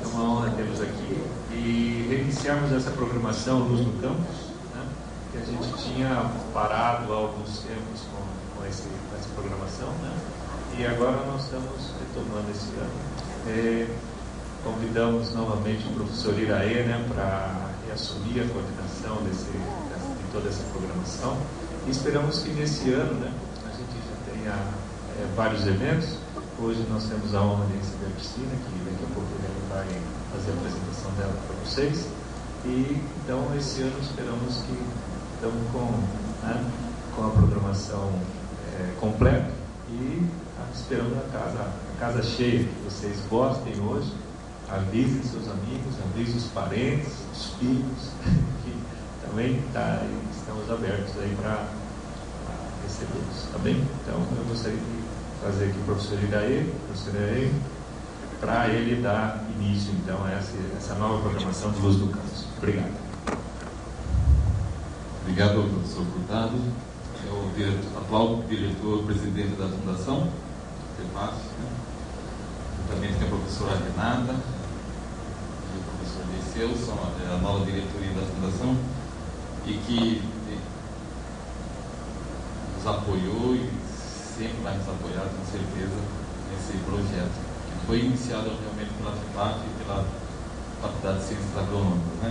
É uma honra tê-los aqui e reiniciarmos essa programação Luz no Campus, né, que a gente tinha parado há alguns tempos com essa programação, né, e agora nós estamos retomando esse ano. Convidamos novamente o professor Iraê, né, para reassumir a coordenação de toda essa programação, e esperamos que nesse ano, né, a gente já tenha vários eventos. Hoje nós temos a honra de receber a Cristina, que daqui a pouco ela vai fazer a apresentação dela para vocês. E então esse ano esperamos que estamos com a programação completa e esperando a casa cheia, que vocês gostem hoje. Avisem seus amigos, avisem os parentes, os filhos, que também estamos abertos aí para recebê-los, tá bem? Então eu gostaria de trazer aqui o professor Iraê, para ele dar início então a essa nova programação de Luz do Campus. Obrigado. Obrigado ao professor Furtado, é o atual diretor-presidente da Fundação FEPAF, né? Também tem a professora Renata e o professor Liceu, são a nova diretoria da Fundação e que nos apoiou e sempre vai nos apoiar, com certeza, nesse projeto, que foi iniciado realmente pela FEPAF e pela Faculdade de Ciências Agronômicas, né?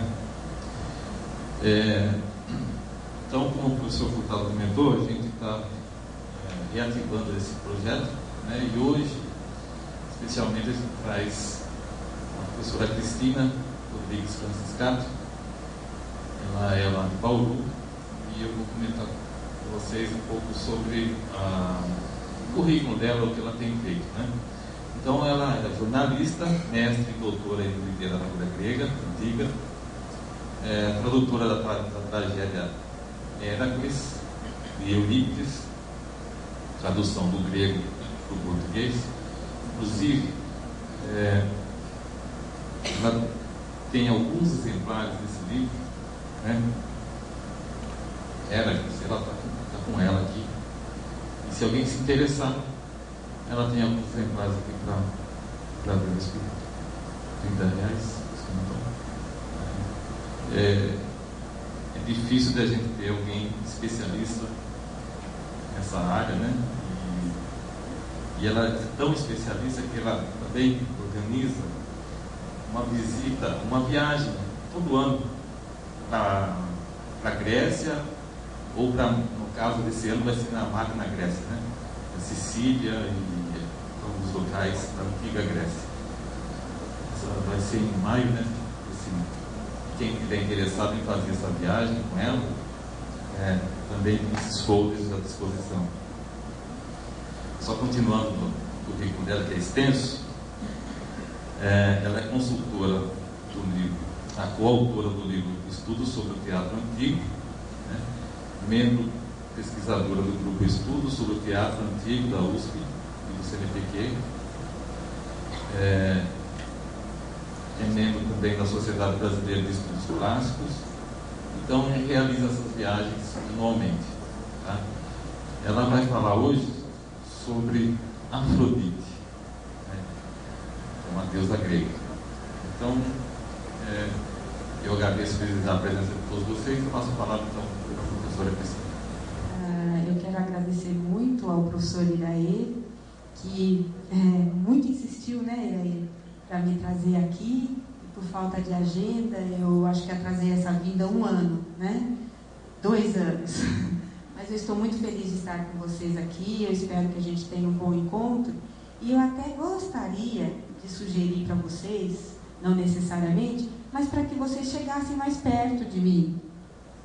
Então, como o professor Furtado comentou, a gente está reativando esse projeto, né? E hoje, especialmente, a gente traz a professora Cristina Rodrigues Franciscato. Ela é lá de Bauru, e eu vou comentar com vocês um pouco sobre o currículo dela, o que ela tem feito, né? Então, ela é jornalista, mestre e doutora em literatura grega, antiga, tradutora da tragédia Heracles e Eurípides, tradução do grego para o português. Inclusive, ela tem alguns exemplares desse livro, né? Heracles, ela está com ela aqui. E se alguém se interessar, ela tem alguns exemplares aqui para ver esse livro. R$30, é difícil da gente ter alguém especialista nessa área, né? E ela é tão especialista que ela também organiza uma visita, uma viagem todo ano para a Grécia, ou no caso desse ano vai ser na Grécia, né? A Sicília e alguns locais da antiga Grécia. Essa vai ser em maio, né? Quem estiver interessado em fazer essa viagem com ela, também tem esses folders à disposição. Só continuando no currículo dela, que é extenso, ela é consultora do livro, a coautora do livro Estudos sobre o Teatro Antigo, né? Membro pesquisadora do grupo Estudos sobre o Teatro Antigo da USP e do CNPq, é membro também da Sociedade Brasileira de Estudos Clássicos. Então realiza essas viagens anualmente, tá? Ela vai falar hoje sobre Afrodite, né? Uma deusa grega. Então eu agradeço a presença de todos vocês e passo a palavra então para a professora Cristina. Eu quero agradecer muito ao professor Iraê, que muito insistiu, né, Iraê, para me trazer aqui. Por falta de agenda, eu acho que atrasei essa vinda 1 ano, né? 2 anos. Mas eu estou muito feliz de estar com vocês aqui. Eu espero que a gente tenha um bom encontro. E eu até gostaria de sugerir para vocês, não necessariamente, mas para que vocês chegassem mais perto de mim.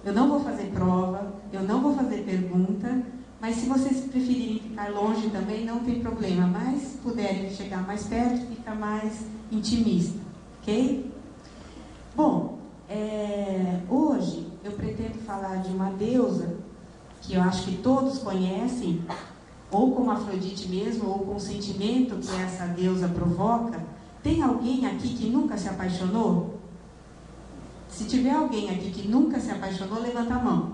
Eu não vou fazer prova, eu não vou fazer pergunta, mas se vocês preferirem ficar longe também, não tem problema. Mas se puderem chegar mais perto, fica mais intimista, ok? Bom, hoje eu pretendo falar de uma deusa que eu acho que todos conhecem, ou como Afrodite mesmo, ou com o sentimento que essa deusa provoca. Tem alguém aqui que nunca se apaixonou? Se tiver alguém aqui que nunca se apaixonou, levanta a mão.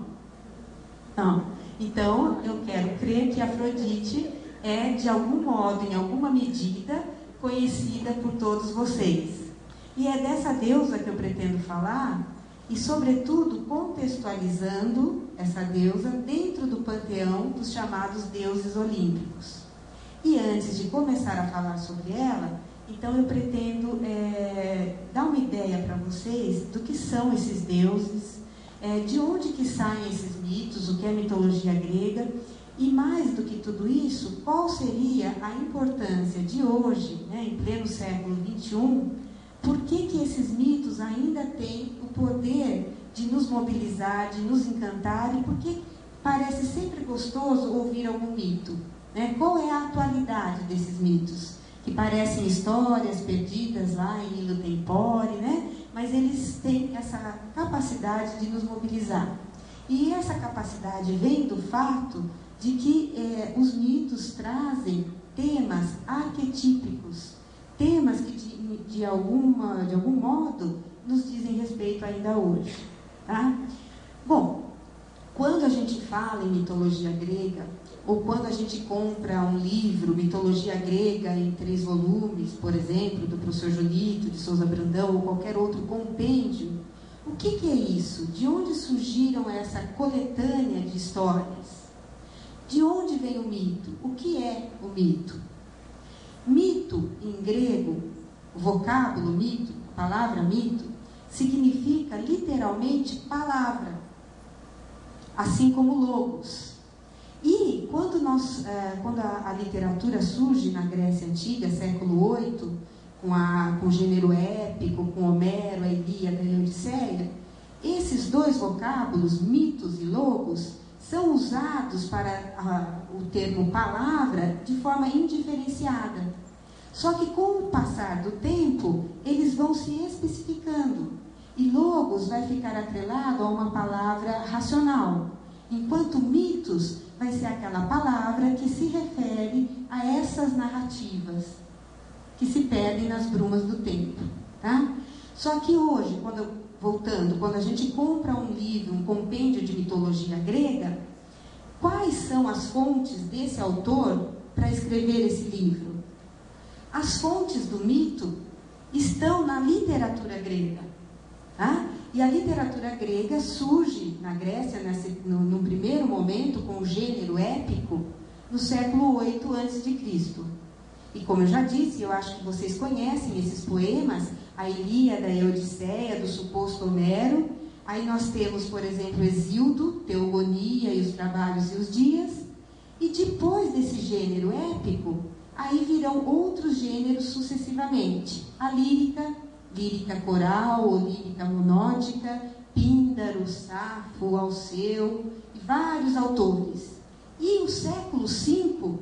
Não. Então, eu quero crer que Afrodite é, de algum modo, em alguma medida, conhecida por todos vocês. E é dessa deusa que eu pretendo falar, e sobretudo contextualizando essa deusa dentro do panteão dos chamados deuses olímpicos. E antes de começar a falar sobre ela, então eu pretendo dar uma ideia para vocês do que são esses deuses, de onde que saem esses mitos, o que é mitologia grega, e mais do que tudo isso, qual seria a importância de hoje, né, em pleno século XXI, por que que esses mitos ainda têm o poder de nos mobilizar, de nos encantar, e por que parece sempre gostoso ouvir algum mito, né? Qual é a atualidade desses mitos? Que parecem histórias perdidas lá em Ilha Tempore, né? Mas eles têm essa capacidade de nos mobilizar. E essa capacidade vem do fato de que os mitos trazem temas arquetípicos, temas que de algum modo nos dizem respeito ainda hoje. Tá? Bom, quando a gente fala em mitologia grega, ou quando a gente compra um livro, Mitologia Grega, em 3 volumes, por exemplo, do professor Junito de Souza Brandão, ou qualquer outro compêndio, o que é isso? De onde surgiram essa coletânea de histórias? De onde vem o mito? O que é o mito? Mito, em grego, o vocábulo mito, a palavra mito, significa literalmente palavra, assim como logos. E quando a literatura surge na Grécia Antiga, século VIII, com o gênero épico, com Homero, a Ilíada e a Odisseia, esses 2 vocábulos, mitos e logos, são usados para o termo palavra de forma indiferenciada. Só que com o passar do tempo, eles vão se especificando. E logos vai ficar atrelado a uma palavra racional, enquanto mitos vai ser aquela palavra que se refere a essas narrativas que se perdem nas brumas do tempo. Tá? Só que hoje, quando a gente compra um livro, um compêndio de mitologia grega, quais são as fontes desse autor para escrever esse livro? As fontes do mito estão na literatura grega. Tá? E a literatura grega surge na Grécia, no primeiro momento, com o gênero épico, no século VIII a.C. E como eu já disse, eu acho que vocês conhecem esses poemas, a Ilíada e a Odisseia, do suposto Homero. Aí nós temos, por exemplo, Hesíodo, Teogonia e os Trabalhos e os Dias. E depois desse gênero épico, aí virão outros gêneros sucessivamente. A lírica coral ou lírica monódica, Píndaro, Safo, Alceu e vários autores. E o século V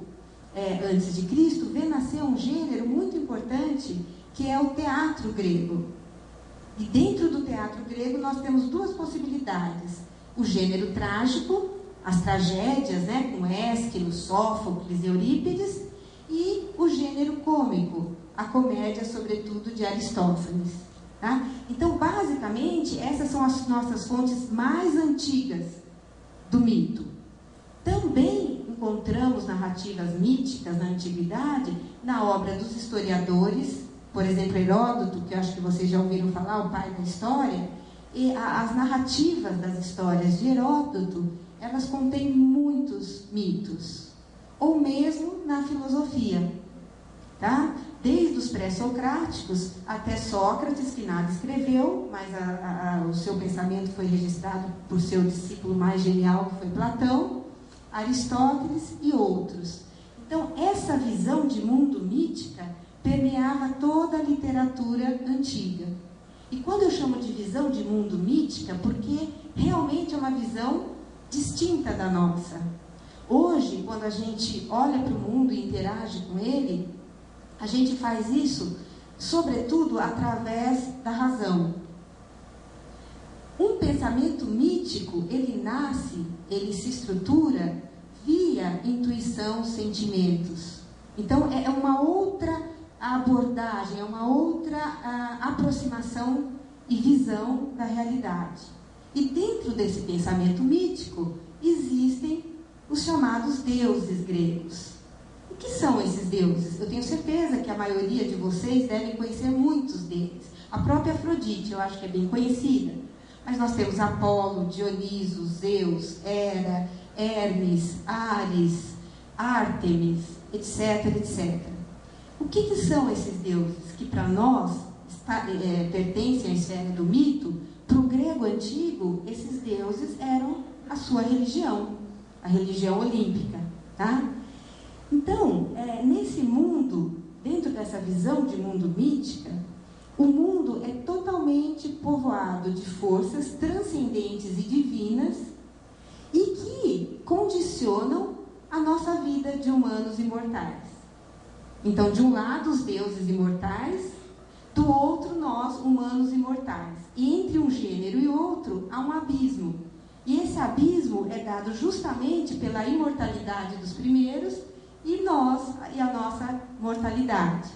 antes de Cristo vê nascer um gênero muito importante, que é o teatro grego. E dentro do teatro grego nós temos 2 possibilidades: o gênero trágico, as tragédias, né, com Ésquilo, Sófocles e Eurípides, e o gênero cômico, a comédia, sobretudo, de Aristófanes. Tá? Então, basicamente, essas são as nossas fontes mais antigas do mito. Também encontramos narrativas míticas na antiguidade, na obra dos historiadores, por exemplo, Heródoto, que eu acho que vocês já ouviram falar, o pai da história. E as narrativas das histórias de Heródoto, elas contêm muitos mitos, ou mesmo na filosofia, tá? Desde os pré-socráticos até Sócrates, que nada escreveu, mas o seu pensamento foi registrado por seu discípulo mais genial, que foi Platão, Aristóteles e outros. Então, essa visão de mundo mítica permeava toda a literatura antiga. E quando eu chamo de visão de mundo mítica, porque realmente é uma visão distinta da nossa. Hoje, quando a gente olha para o mundo e interage com ele, a gente faz isso, sobretudo, através da razão. Um pensamento mítico, ele nasce, ele se estrutura via intuição, sentimentos. Então, é uma outra abordagem, é uma outra aproximação e visão da realidade. E dentro desse pensamento mítico, existem os chamados deuses gregos. O que são esses deuses? Eu tenho certeza que a maioria de vocês devem conhecer muitos deles. A própria Afrodite, eu acho que é bem conhecida. Mas nós temos Apolo, Dioniso, Zeus, Hera, Hermes, Ares, Ártemis, etc, etc. O que são esses deuses que para nós pertencem à esfera do mito? Para o grego antigo, esses deuses eram a sua religião, a religião olímpica. Tá? Então, nesse mundo, dentro dessa visão de mundo mítica, o mundo é totalmente povoado de forças transcendentes e divinas e que condicionam a nossa vida de humanos imortais. Então, de um lado, os deuses imortais, do outro, nós, humanos imortais. E entre um gênero e outro, há um abismo. E esse abismo é dado justamente pela imortalidade dos primeiros e a nossa mortalidade.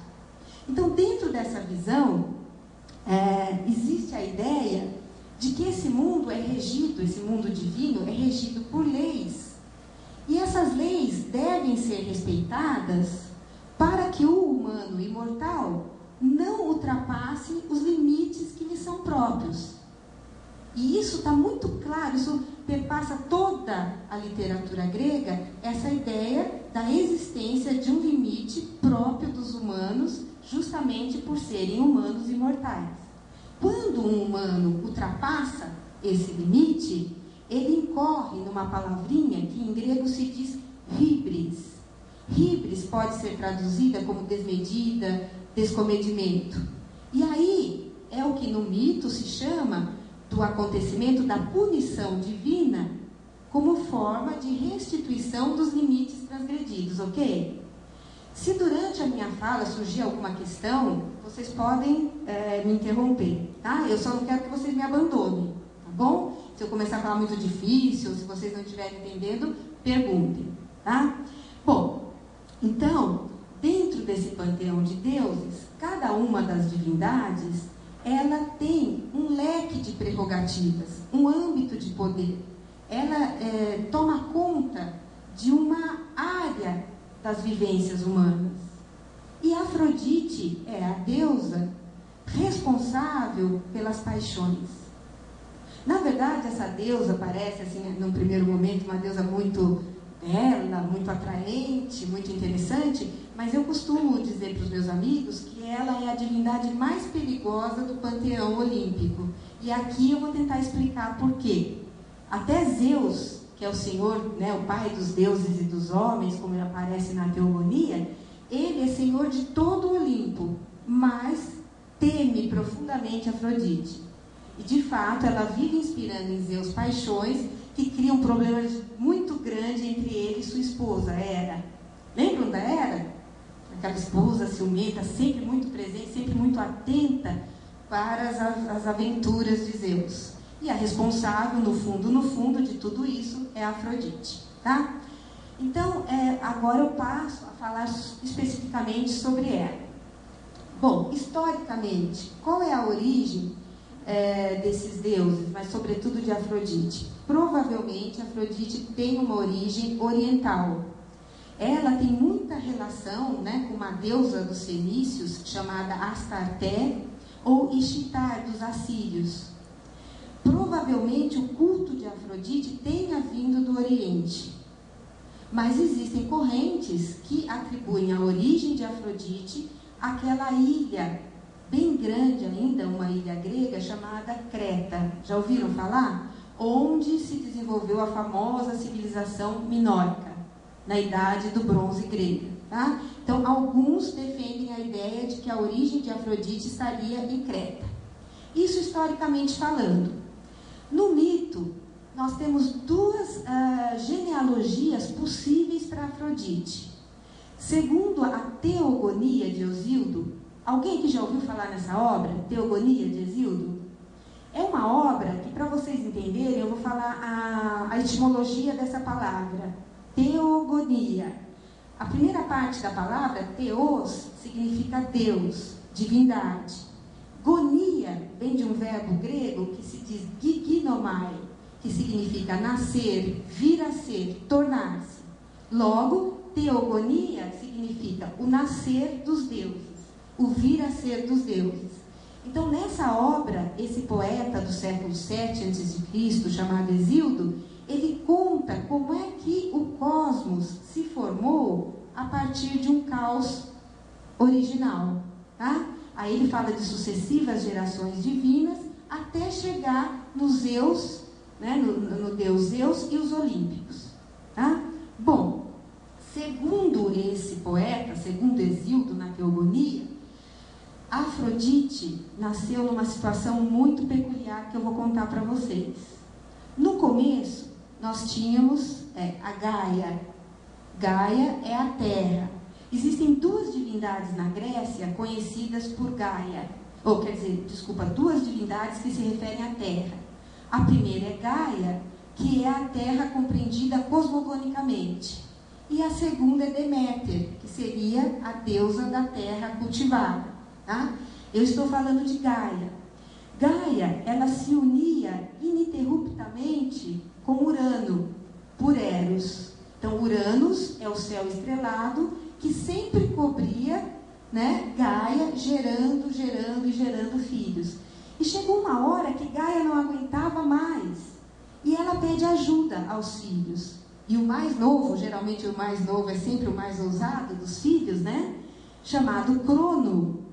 Então, dentro dessa visão, existe a ideia de que esse mundo esse mundo divino é regido por leis. E essas leis devem ser respeitadas para que o humano imortal não ultrapasse os limites que lhe são próprios. E isso está muito claro, isso perpassa toda a literatura grega, essa ideia da existência de um limite próprio dos humanos, justamente por serem humanos imortais. Quando um humano ultrapassa esse limite, ele incorre numa palavrinha que em grego se diz hybris. Hybris pode ser traduzida como desmedida, descomedimento. E aí é o que no mito se chama do acontecimento da punição divina como forma de restituição dos limites transgredidos, ok? Se durante a minha fala surgir alguma questão, vocês podem me interromper, tá? Eu só não quero que vocês me abandonem, tá bom? Se eu começar a falar muito difícil, se vocês não estiverem entendendo, perguntem, tá? Bom, então, dentro desse panteão de deuses, cada uma das divindades, ela tem um leque de prerrogativas, um âmbito de poder. Ela toma conta de uma área das vivências humanas. E Afrodite é a deusa responsável pelas paixões. Na verdade, essa deusa parece, assim, num primeiro momento, uma deusa muito bela, muito atraente, muito interessante, mas eu costumo dizer para os meus amigos que ela é a divindade mais perigosa do panteão olímpico. E aqui eu vou tentar explicar por quê. Até Zeus, que é o senhor, né, o pai dos deuses e dos homens, como ele aparece na Teogonia, ele é senhor de todo o Olimpo, mas teme profundamente Afrodite. E de fato ela vive inspirando em Zeus paixões que criam um problema muito grande entre ele e sua esposa, Hera. Lembram da Hera? Aquela esposa ciumenta, sempre muito presente, sempre muito atenta para as aventuras de Zeus. E a responsável, no fundo de tudo isso, é a Afrodite, tá? Então, agora eu passo a falar especificamente sobre ela. Bom, historicamente, qual é a origem desses deuses, mas sobretudo de Afrodite? Provavelmente, Afrodite tem uma origem oriental. Ela tem muita relação, né, com uma deusa dos fenícios, chamada Astarté, ou Ishtar, dos assírios. Provavelmente o culto de Afrodite tenha vindo do Oriente. Mas existem correntes que atribuem a origem de Afrodite àquela ilha, bem grande ainda, uma ilha grega chamada Creta. Já ouviram falar? Onde se desenvolveu a famosa civilização minoica, na idade do bronze grego. Tá? Então, alguns defendem a ideia de que a origem de Afrodite estaria em Creta. Isso historicamente falando. No mito, nós temos duas genealogias possíveis para Afrodite. Segundo a Teogonia de Hesíodo, alguém que já ouviu falar nessa obra, Teogonia de Hesíodo? É uma obra que, para vocês entenderem, eu vou falar a etimologia dessa palavra, Teogonia. A primeira parte da palavra, Theos, significa Deus, divindade. Gonia vem de um verbo grego que se diz giginomai, que significa nascer, vir a ser, tornar-se. Logo, teogonia significa o nascer dos deuses, o vir a ser dos deuses. Então, nessa obra, esse poeta do século VII a.C., chamado Hesíodo, ele conta como é que o cosmos se formou a partir de um caos original. Tá? Aí ele fala de sucessivas gerações divinas até chegar no Zeus, né, no deus Zeus e os Olímpicos. Tá? Bom, segundo esse poeta, segundo Hesíodo na Teogonia, Afrodite nasceu numa situação muito peculiar que eu vou contar para vocês. No começo, nós tínhamos a Gaia. Gaia é a Terra. Existem duas divindades na Grécia conhecidas por Gaia. Duas divindades que se referem à Terra. A primeira é Gaia, que é a Terra compreendida cosmogonicamente. E a segunda é Deméter, que seria a deusa da terra cultivada. Tá? Eu estou falando de Gaia. Gaia, ela se unia ininterruptamente com Urano, por Eros. Então, Uranus é o céu estrelado que sempre cobria, né, Gaia, gerando filhos. E chegou uma hora que Gaia não aguentava mais. E ela pede ajuda aos filhos. E o mais novo, geralmente o mais novo é sempre o mais ousado dos filhos, né? Chamado Crono.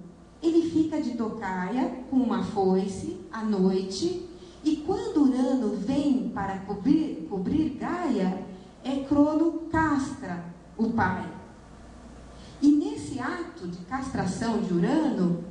Ele fica de tocaia com uma foice à noite. E quando Urano vem para cobrir Gaia, Crono castra o pai. E nesse ato de castração de Urano,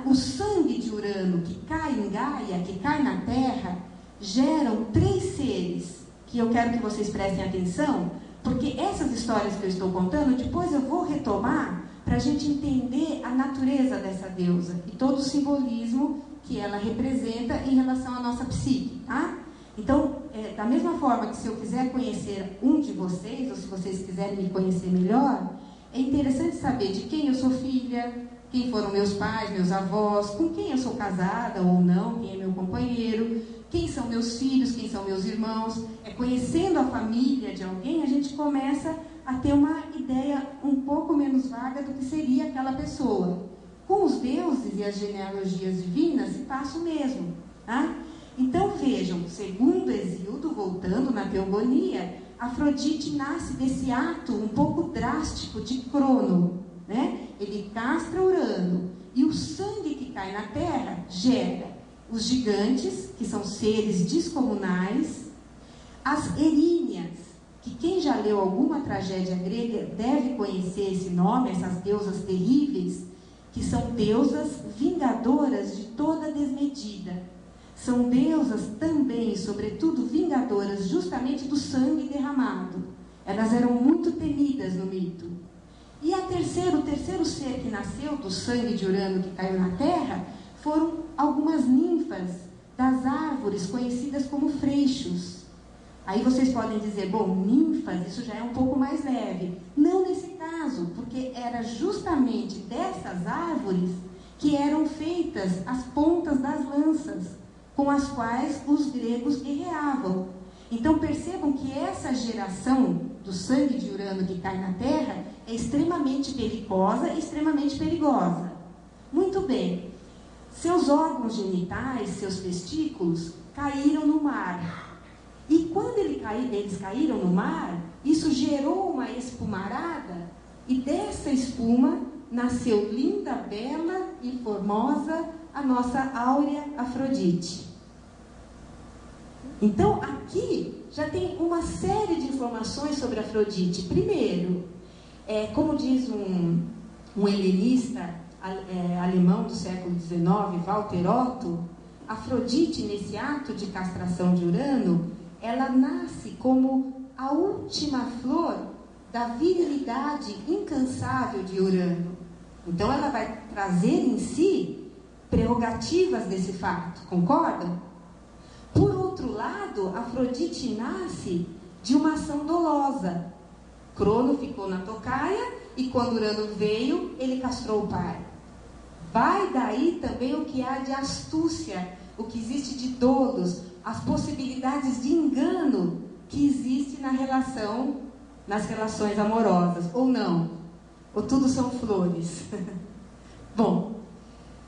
o sangue de Urano que cai em Gaia, que cai na Terra, geram 3 seres, que eu quero que vocês prestem atenção, porque essas histórias que eu estou contando, depois eu vou retomar para a gente entender a natureza dessa deusa e todo o simbolismo que ela representa em relação à nossa psique, tá? Então, da mesma forma que se eu quiser conhecer um de vocês, ou se vocês quiserem me conhecer melhor, é interessante saber de quem eu sou filha, quem foram meus pais, meus avós, com quem eu sou casada ou não, quem é meu companheiro, quem são meus filhos, quem são meus irmãos. Conhecendo a família de alguém, a gente começa a ter uma ideia um pouco menos vaga do que seria aquela pessoa. Com os deuses e as genealogias divinas se passa o mesmo. Tá? Então vejam, segundo Hesíodo, voltando na Teogonia, Afrodite nasce desse ato um pouco drástico de Crono. Né? Ele castra Urano. E o sangue que cai na terra gera os gigantes, que são seres descomunais, as eríneas, que quem já leu alguma tragédia grega deve conhecer esse nome, essas deusas terríveis, que são deusas vingadoras de toda desmedida. São deusas também, sobretudo, vingadoras justamente do sangue derramado. Elas eram muito temidas no mito. E o terceiro ser que nasceu do sangue de Urano que caiu na terra foram algumas ninfas das árvores conhecidas como freixos. Aí vocês podem dizer, bom, ninfas, isso já é um pouco mais leve. Não nesse caso, porque era justamente dessas árvores que eram feitas as pontas das lanças, com as quais os gregos guerreavam. Então percebam que essa geração do sangue de Urano que cai na terra é extremamente belicosa e extremamente perigosa. Muito bem, seus órgãos genitais, seus testículos, caíram no mar. E quando eles caíram no mar, isso gerou uma espumarada, e dessa espuma nasceu linda, bela e formosa a nossa áurea Afrodite. Então, aqui já tem uma série de informações sobre Afrodite. Primeiro, como diz um helenista alemão do século XIX, Walter Otto, Afrodite, nesse ato de castração de Urano, ela nasce como a última flor da virilidade incansável de Urano. Então, ela vai trazer em si prerrogativas desse fato, concordam? Por outro lado, Afrodite nasce de uma ação dolosa. Crono ficou na tocaia e quando Urano veio, ele castrou o pai. Vai daí também o que há de astúcia, o que existe de dolos, as possibilidades de engano que existe nas relações amorosas, ou não? Ou tudo são flores? Bom,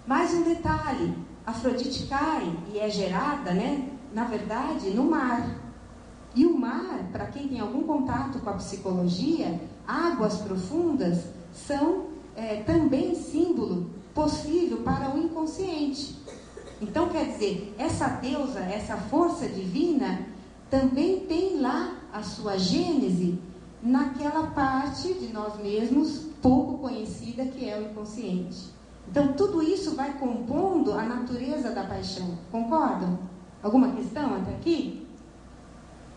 Mais um detalhe, Afrodite cai e é gerada, né, na verdade, no mar. E o mar, para quem tem algum contato com a psicologia, águas profundas são também símbolo possível para o inconsciente. Então, quer dizer, essa deusa, essa força divina, também tem lá a sua gênese naquela parte de nós mesmos pouco conhecida que é o inconsciente. Então, tudo isso vai compondo a natureza da paixão. Concordam? Alguma questão até aqui?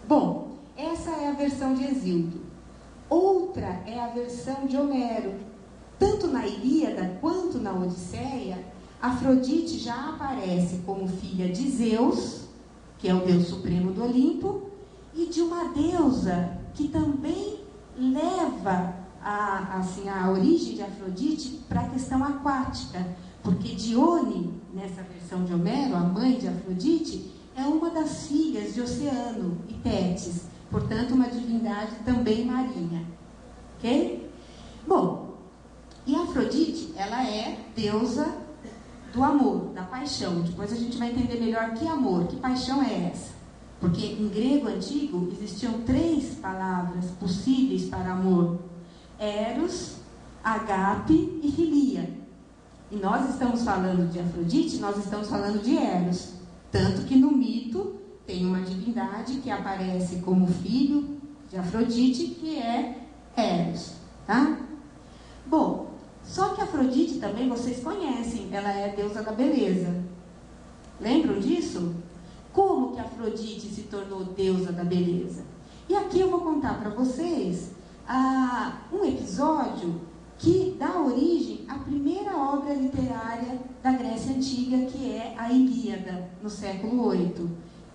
Bom, essa é a versão de Hesíodo. Outra é a versão de Homero. Tanto na Ilíada quanto na Odisseia, Afrodite já aparece como filha de Zeus, que é o deus supremo do Olimpo, e de uma deusa que também leva a origem de Afrodite para a questão aquática, porque Dione, nessa versão de Homero, a mãe de Afrodite, é uma das filhas de Oceano e Tétis, portanto uma divindade também marinha. Ok? Bom, e Afrodite, ela é deusa do amor, da paixão. Depois a gente vai entender melhor que amor, que paixão é essa. Porque em grego antigo existiam 3 palavras possíveis para amor: Eros, Agape e Filia. E nós estamos falando de Afrodite, nós estamos falando de Eros. Tanto que no mito tem uma divindade que aparece como filho de Afrodite, que é Eros. Tá? Bom, só que Afrodite também vocês conhecem, ela é a deusa da beleza. Lembram disso? Como que Afrodite se tornou deusa da beleza? E aqui eu vou contar para vocês um episódio que dá origem à primeira obra literária da Grécia Antiga, que é a Ilíada, no século VIII,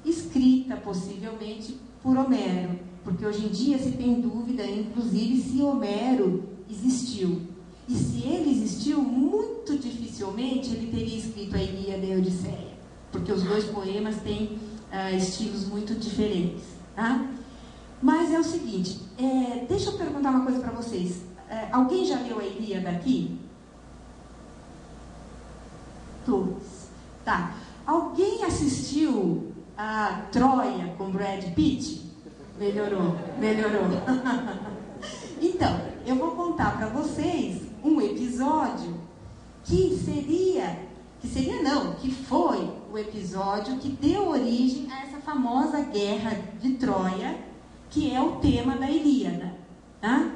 escrita possivelmente por Homero, porque hoje em dia se tem dúvida, inclusive, se Homero existiu. E se ele existiu, muito dificilmente ele teria escrito a Ilíada e a Odisseia, porque os 2 poemas têm estilos muito diferentes. Tá? Mas é o seguinte, deixa eu perguntar uma coisa para vocês. Alguém já leu a Ilíada aqui? Todos. Tá. Alguém assistiu a Troia com Brad Pitt? Melhorou. Então, eu vou contar para vocês um episódio que foi o episódio que deu origem a essa famosa guerra de Troia, que é o tema da Ilíada. Tá?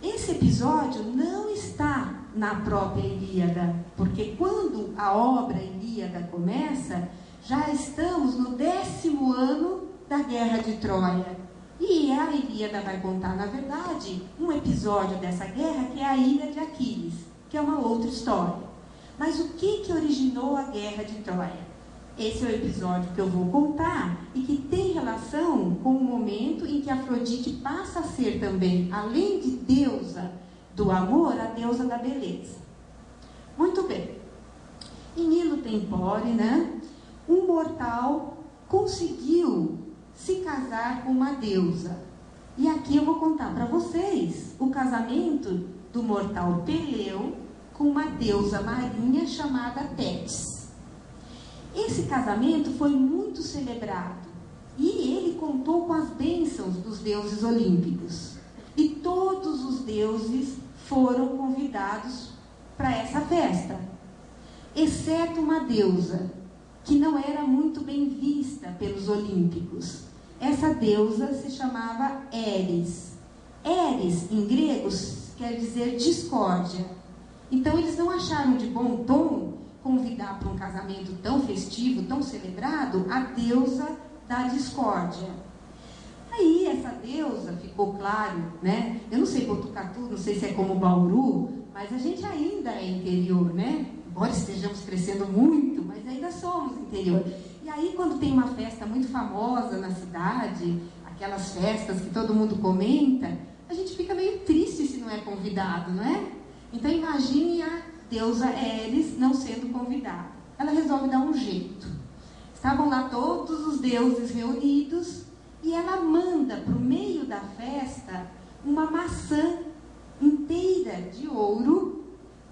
Esse episódio não está na própria Ilíada, porque quando a obra Ilíada começa, já estamos no 10º ano da Guerra de Troia. E a Ilíada vai contar, na verdade, um episódio dessa guerra, que é a Ida de Aquiles, que é uma outra história. Mas o que originou a Guerra de Troia? Esse é o episódio que eu vou contar e que tem relação com o momento em que Afrodite passa a ser também, além de deusa do amor, a deusa da beleza. Muito bem. Em Nilo Tempore, né, um mortal conseguiu se casar com uma deusa. E aqui eu vou contar para vocês o casamento do mortal Peleu com uma deusa marinha chamada Tétis. Esse casamento foi muito celebrado e ele contou com as bênçãos dos deuses olímpicos. E todos os deuses foram convidados para essa festa, exceto uma deusa que não era muito bem vista pelos olímpicos. Essa deusa se chamava Eris. Eris, em grego, quer dizer discórdia. Então eles não acharam de bom tom convidar para um casamento tão festivo, tão celebrado, a deusa da discórdia. Aí essa deusa, ficou claro, né? Eu não sei Botucatu, não sei se é como Bauru, mas a gente ainda é interior, né? Embora estejamos crescendo muito, mas ainda somos interior. E aí quando tem uma festa muito famosa na cidade, aquelas festas que todo mundo comenta, a gente fica meio triste se não é convidado, não é? Então imagine a deusa Eris não sendo convidada. Ela resolve dar um jeito. Estavam lá todos os deuses reunidos e ela manda para o meio da festa uma maçã inteira de ouro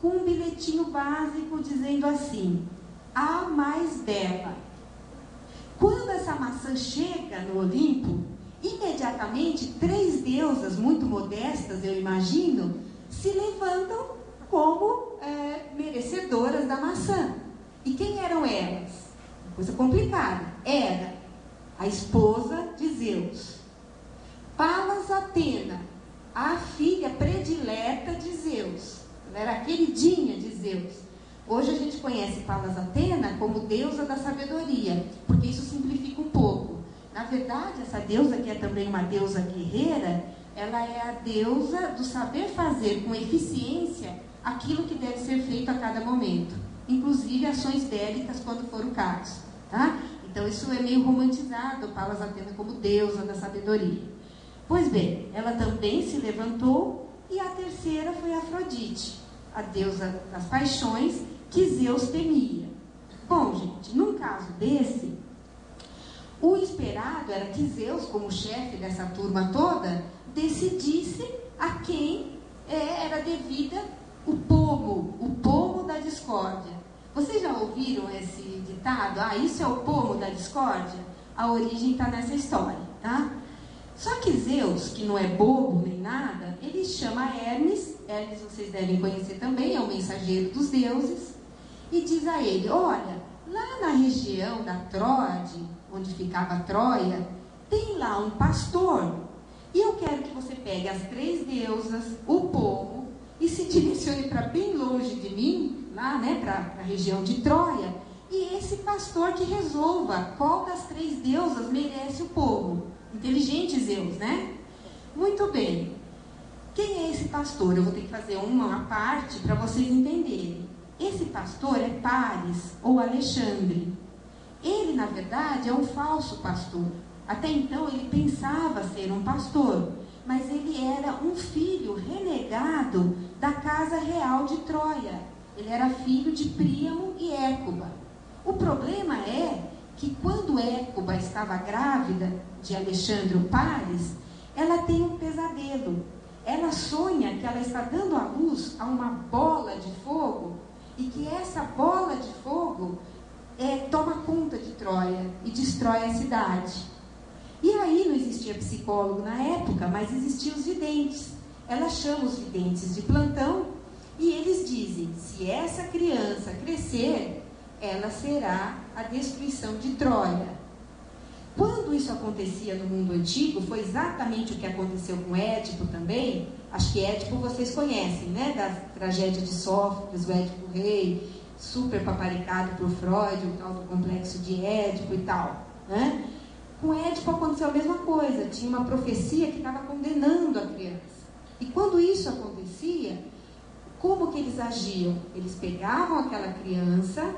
com um bilhetinho básico dizendo assim: há mais dela. Quando essa maçã chega no Olimpo, imediatamente 3 deusas muito modestas, eu imagino, se levantam como merecedoras da maçã. E quem eram elas? Coisa complicada. Era a esposa de Zeus, Palas Atena, a filha predileta de Zeus. Ela era a queridinha de Zeus. Hoje a gente conhece Palas Atena como deusa da sabedoria, porque isso simplifica um pouco. Na verdade, essa deusa, que é também uma deusa guerreira, ela é a deusa do saber fazer com eficiência aquilo que deve ser feito a cada momento, inclusive ações bélicas quando for o caso, tá? Então isso é meio romantizado, Palas Atena como deusa da sabedoria. Pois bem, ela também se levantou, e a terceira foi Afrodite, a deusa das paixões, que Zeus temia. Bom, gente, num caso desse, o esperado era que Zeus, como chefe dessa turma toda, decidisse a quem era devida o pomo da discórdia. Vocês já ouviram esse ditado? Ah, isso é o pomo da discórdia? A origem está nessa história, tá? Só que Zeus, que não é bobo nem nada, ele chama Hermes. Hermes vocês devem conhecer também, é o mensageiro dos deuses, e diz a ele: olha, lá na região da Troade, onde ficava Troia, tem lá um pastor, e eu quero que você pegue as 3 deusas, o pomo, e se direcione para bem longe de mim, lá, né, para a região de Troia, e esse pastor que resolva qual das 3 deusas merece o pomo. Inteligente Zeus, né? Muito bem. Quem é esse pastor? Eu vou ter que fazer uma parte para vocês entenderem. Esse pastor é Paris ou Alexandre. Ele, na verdade, é um falso pastor. Até então, ele pensava ser um pastor, mas ele era um filho renegado da casa real de Troia. Ele era filho de Príamo e Écuba. O problema é que quando Écuba estava grávida de Alexandre Paris, ela tem um pesadelo. Ela sonha que ela está dando à luz a uma bola de fogo, e que essa bola de fogo toma conta de Troia e destrói a cidade. E aí não existia psicólogo na época, mas existiam os videntes. Ela chama os videntes de plantão e eles dizem: se essa criança crescer, ela será a destruição de Troia. Quando isso acontecia no mundo antigo, foi exatamente o que aconteceu com Édipo também. Acho que Édipo vocês conhecem, né? Da tragédia de Sófocles, o Édipo rei, super paparicado por Freud, o tal do complexo de Édipo e tal, né? Com Édipo aconteceu a mesma coisa. Tinha uma profecia que estava condenando a criança. E quando isso acontecia, como que eles agiam? Eles pegavam aquela criança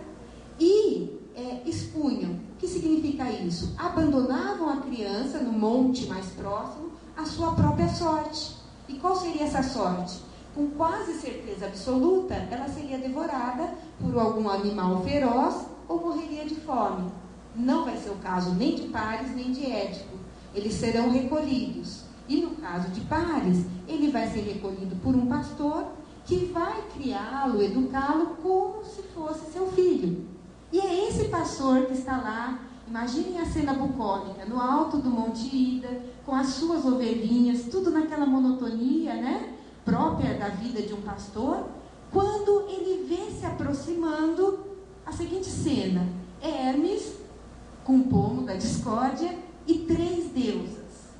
e expunham. O que significa isso? Abandonavam a criança no monte mais próximo à sua própria sorte. E qual seria essa sorte? Com quase certeza absoluta, ela seria devorada por algum animal feroz ou morreria de fome. Não vai ser o caso nem de Paris nem de Édipo. Eles serão recolhidos. E no caso de Paris, ele vai ser recolhido por um pastor que vai criá-lo, educá-lo como se fosse seu filho. E é esse pastor que está lá, imaginem a cena bucólica, no alto do Monte Ida, com as suas ovelhinhas, tudo naquela monotonia, né, própria da vida de um pastor, quando ele vê se aproximando a seguinte cena: Hermes, com o pomo da discórdia, e 3 deusas,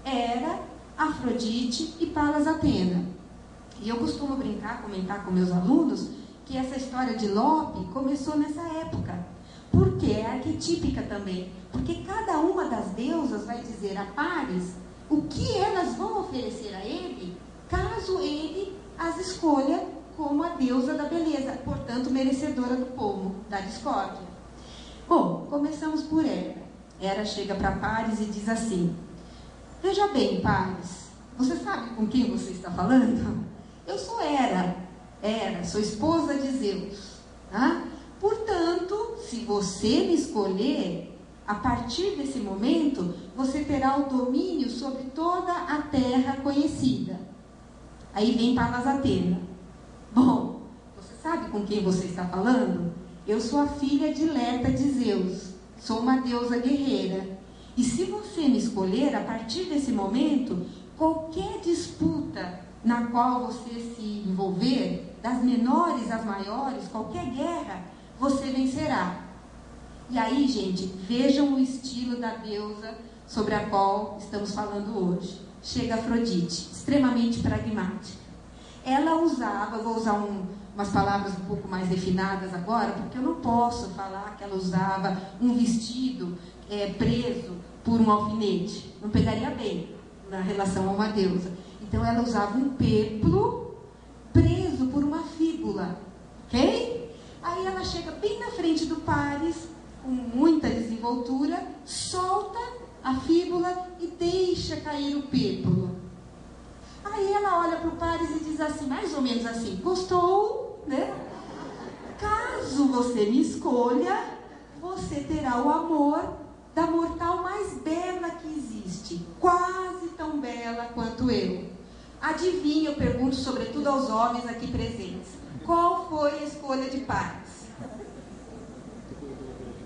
Hera, Afrodite e Palas Atena. E eu costumo comentar com meus alunos, que essa história de Lope começou nessa época. Porque é arquetípica também. Porque cada uma das deusas vai dizer a Paris o que elas vão oferecer a ele, caso ele as escolha como a deusa da beleza, portanto merecedora do pomo, da discórdia. Bom, começamos por Hera. Hera chega para Paris e diz assim: veja bem, Paris, você sabe com quem você está falando? Eu sou Hera, sou esposa de Zeus, tá? Portanto, se você me escolher, a partir desse momento, você terá o domínio sobre toda a terra conhecida. Aí vem Palas Atena. Bom, com quem você está falando? Eu sou a filha dileta de Zeus, sou uma deusa guerreira. E se você me escolher, a partir desse momento, qualquer disputa na qual você se envolver, das menores às maiores, qualquer guerra, você vencerá. E aí, gente, vejam o estilo da deusa sobre a qual estamos falando hoje. Chega Afrodite, extremamente pragmática. Ela usava, vou usar umas palavras um pouco mais refinadas agora, porque eu não posso falar que ela usava um vestido preso por um alfinete. Não pegaria bem na relação a uma deusa. Então ela usava um peplo preso por uma fíbula. Ok? Aí ela chega bem na frente do Paris, com muita desenvoltura, solta a fíbula e deixa cair o peplo. Aí ela olha para o Paris e diz assim, mais ou menos assim: gostou, né? Caso você me escolha, você terá o amor da mortal mais bela que existe, quase tão bela quanto eu. Adivinha, eu pergunto sobretudo aos homens aqui presentes, qual foi a escolha de Paris?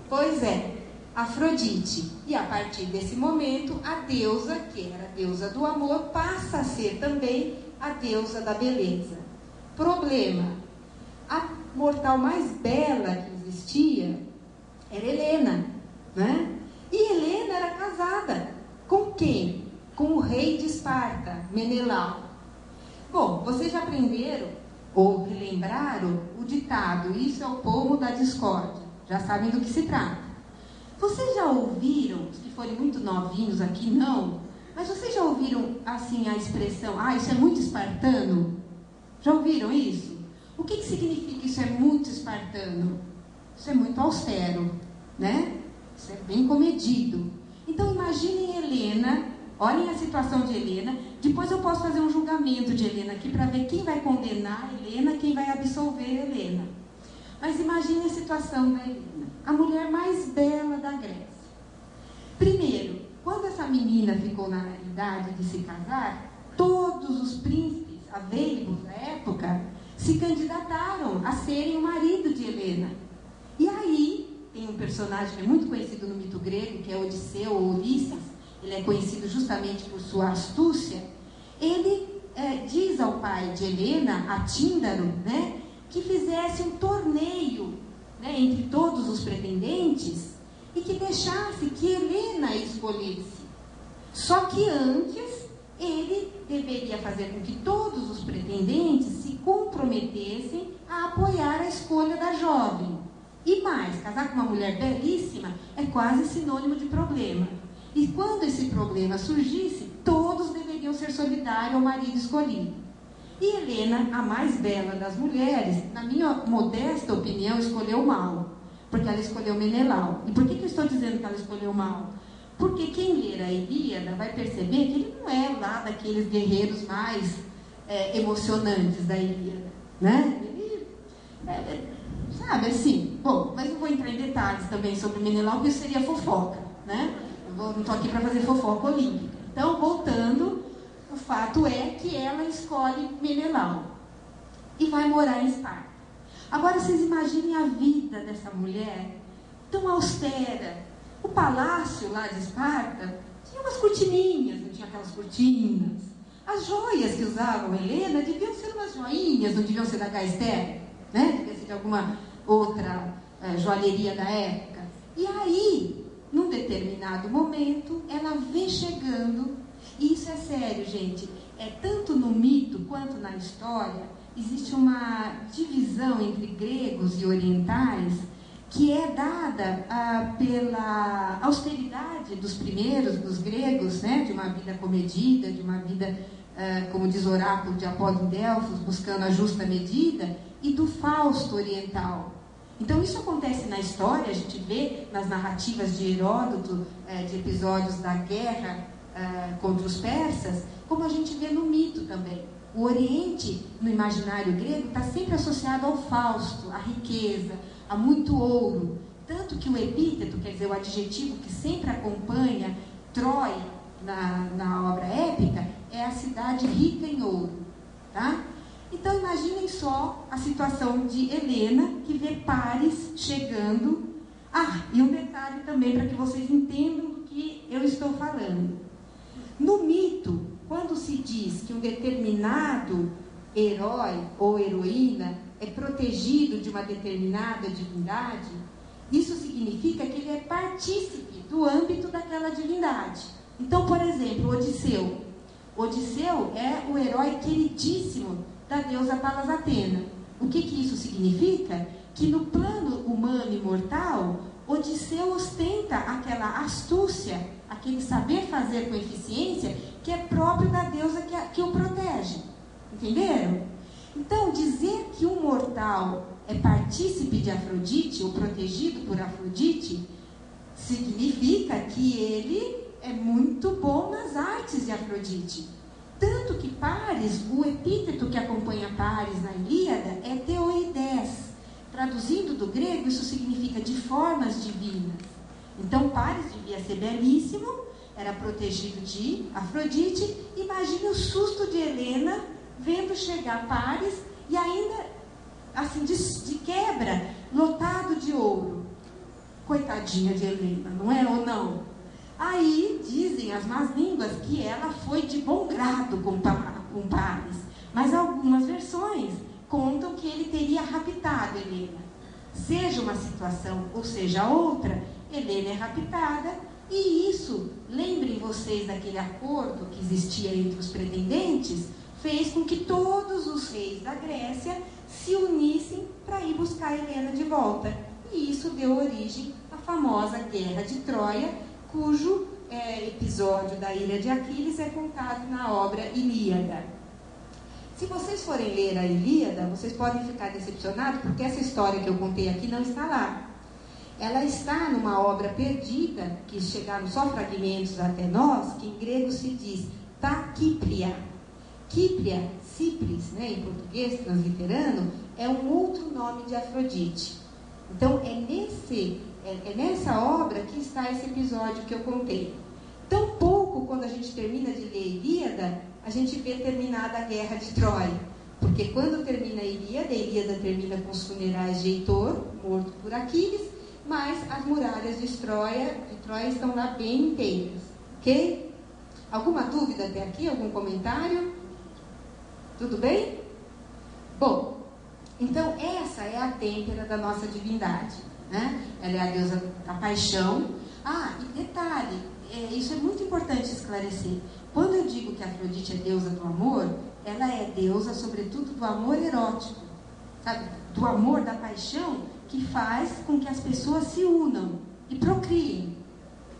Pois é, Afrodite. E a partir desse momento, a deusa, que era a deusa do amor, passa a ser também a deusa da beleza. Problema: a mortal mais bela que existia era Helena, né? E Helena era casada com quem? Com o rei de Esparta, Menelau. Bom, vocês já aprenderam ou relembraram o ditado: isso é o pomo da discórdia. Já sabem do que se trata. Vocês já ouviram, se forem muito novinhos aqui, não, mas vocês já ouviram assim a expressão, isso é muito espartano? Já ouviram isso? O que significa isso é muito espartano? Isso é muito austero, né? Isso é bem comedido. Então imaginem Helena, olhem a situação de Helena, depois eu posso fazer um julgamento de Helena aqui para ver quem vai condenar Helena, quem vai absolver Helena. Mas imagine a situação da Helena, a mulher mais bela da Grécia. Primeiro, quando essa menina ficou na idade de se casar, todos os príncipes available da época se candidataram a serem o marido de Helena. E aí, tem um personagem que é muito conhecido no mito grego, que é Odisseu ou Ulisses. Ele é conhecido justamente por sua astúcia. Ele diz ao pai de Helena, a Tíndaro, né, que fizesse um torneio, né, entre todos os pretendentes e que deixasse que Helena escolhesse. Só que antes, ele deveria fazer com que todos os pretendentes se comprometessem a apoiar a escolha da jovem. E mais, casar com uma mulher belíssima é quase sinônimo de problema. E quando esse problema surgisse, todos deveriam ser solidários ao marido escolhido. E Helena, a mais bela das mulheres, na minha modesta opinião, escolheu mal. Porque ela escolheu Menelau. E por que eu estou dizendo que ela escolheu mal? Porque quem ler a Ilíada vai perceber que ele não é lá daqueles guerreiros mais emocionantes da Ilíada, né? Ele, sabe, assim, bom, mas não vou entrar em detalhes também sobre Menelau, porque isso seria fofoca, né? Não estou aqui para fazer fofoca olímpica. Então, voltando, o fato é que ela escolhe Menelau e vai morar em Esparta. Agora, vocês imaginem a vida dessa mulher tão austera. O palácio lá de Esparta tinha umas cortininhas, não tinha aquelas cortinas. As joias que usavam Helena deviam ser umas joinhas, não deviam ser da Gaster, né? Devia ser de alguma outra joalheria da época. E aí, num determinado momento, ela vem chegando, e isso é sério, gente, tanto no mito quanto na história, existe uma divisão entre gregos e orientais que é dada pela austeridade dos primeiros, dos gregos, né, de uma vida comedida, de uma vida, como diz o oráculo de Apolo em Delfos, buscando a justa medida, e do Fausto oriental. Então isso acontece na história, a gente vê nas narrativas de Heródoto, de episódios da guerra contra os persas, como a gente vê no mito também. O Oriente, no imaginário grego, está sempre associado ao Fausto, à riqueza, a muito ouro. Tanto que o epíteto, quer dizer, o adjetivo que sempre acompanha Troia na obra épica, é a cidade rica em ouro. Tá? Então imaginem só a situação de Helena, que vê Paris chegando. E um detalhe também para que vocês entendam do que eu estou falando. No mito, quando se diz que um determinado herói ou heroína é protegido de uma determinada divindade, isso significa que ele é partícipe do âmbito daquela divindade. Então, por exemplo, Odisseu. Odisseu é o herói queridíssimo da deusa Palas Atena. O que isso significa? Que no plano humano e mortal, Odisseu ostenta aquela astúcia, aquele saber fazer com eficiência, que é próprio da deusa que o protege. Entenderam? Então, dizer que um mortal é partícipe de Afrodite, ou protegido por Afrodite, significa que ele é muito bom nas artes de Afrodite. Tanto que Paris, o epíteto que acompanha Paris na Ilíada é Theoides. Traduzindo do grego, isso significa de formas divinas. Então, Paris devia ser belíssimo, era protegido de Afrodite. Imagine o susto de Helena vendo chegar Paris e ainda, assim, de quebra, lotado de ouro. Coitadinha de Helena, não é ou não? Aí, dizem as más línguas que ela foi de bom grado com Paris. Mas algumas versões contam que ele teria raptado Helena. Seja uma situação ou seja outra, Helena é raptada, e isso, lembrem vocês daquele acordo que existia entre os pretendentes, fez com que todos os reis da Grécia se unissem para ir buscar Helena de volta. E isso deu origem à famosa Guerra de Troia, cujo episódio da Ilha de Aquiles é contado na obra Ilíada. Se vocês forem ler a Ilíada, vocês podem ficar decepcionados, porque essa história que eu contei aqui não está lá. Ela está numa obra perdida, que chegaram só fragmentos até nós, que em grego se diz Takípria. Kípria, Cipris, né, em português transliterano, é um outro nome de Afrodite. Então, é nessa obra que está esse episódio que eu contei. Tampouco, quando a gente termina de ler Ilíada, a gente vê terminada a Guerra de Troia. Porque quando termina a Ilíada termina com os funerais de Heitor, morto por Aquiles, mas as muralhas de Troia estão lá bem inteiras. Ok? Alguma dúvida até aqui? Algum comentário? Tudo bem? Bom, então essa é a têmpera da nossa divindade, né? Ela é a deusa da paixão. E detalhe, isso é muito importante esclarecer. Quando eu digo que Afrodite é deusa do amor, ela é deusa, sobretudo, do amor erótico, sabe? Do amor, da paixão, que faz com que as pessoas se unam e procriem.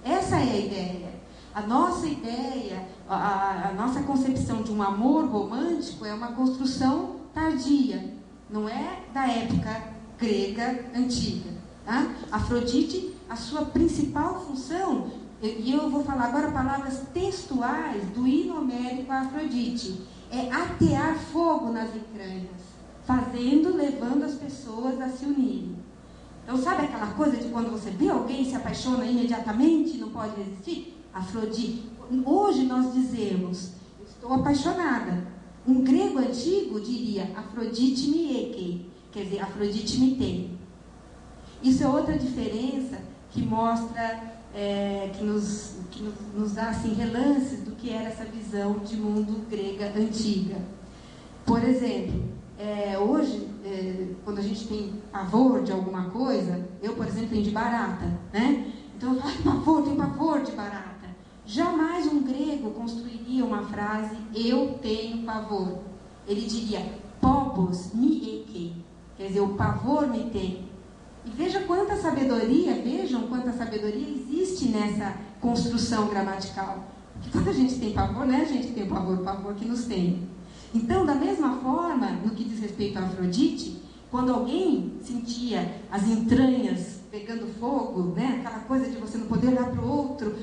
Essa é a ideia. A nossa ideia, a nossa concepção de um amor romântico é uma construção tardia, não é da época grega antiga. Tá? Afrodite, a sua principal função, e eu vou falar agora palavras textuais do hino homérico a Afrodite, é atear fogo nas entranhas, levando as pessoas a se unirem. Então, sabe aquela coisa de quando você vê alguém se apaixona imediatamente e não pode resistir? Afrodite. Hoje nós dizemos, estou apaixonada. Um grego antigo diria, Afrodite me ekei, quer dizer, Afrodite me tem. Isso é outra diferença que mostra, que nos dá assim, relances do que era essa visão de mundo grega antiga. Por exemplo, hoje, quando a gente tem pavor de alguma coisa, eu, por exemplo, tenho de barata, né? Então eu falo, tenho pavor de barata. Jamais um grego construiria uma frase, eu tenho pavor. Ele diria, pobos me ekei, quer dizer, o pavor me tem. E vejam quanta sabedoria existe nessa construção gramatical. Porque quando a gente tem pavor, não é a gente que tem o pavor que nos tem. Então, da mesma forma, no que diz respeito a Afrodite, quando alguém sentia as entranhas pegando fogo, né, aquela coisa de você não poder olhar para o outro,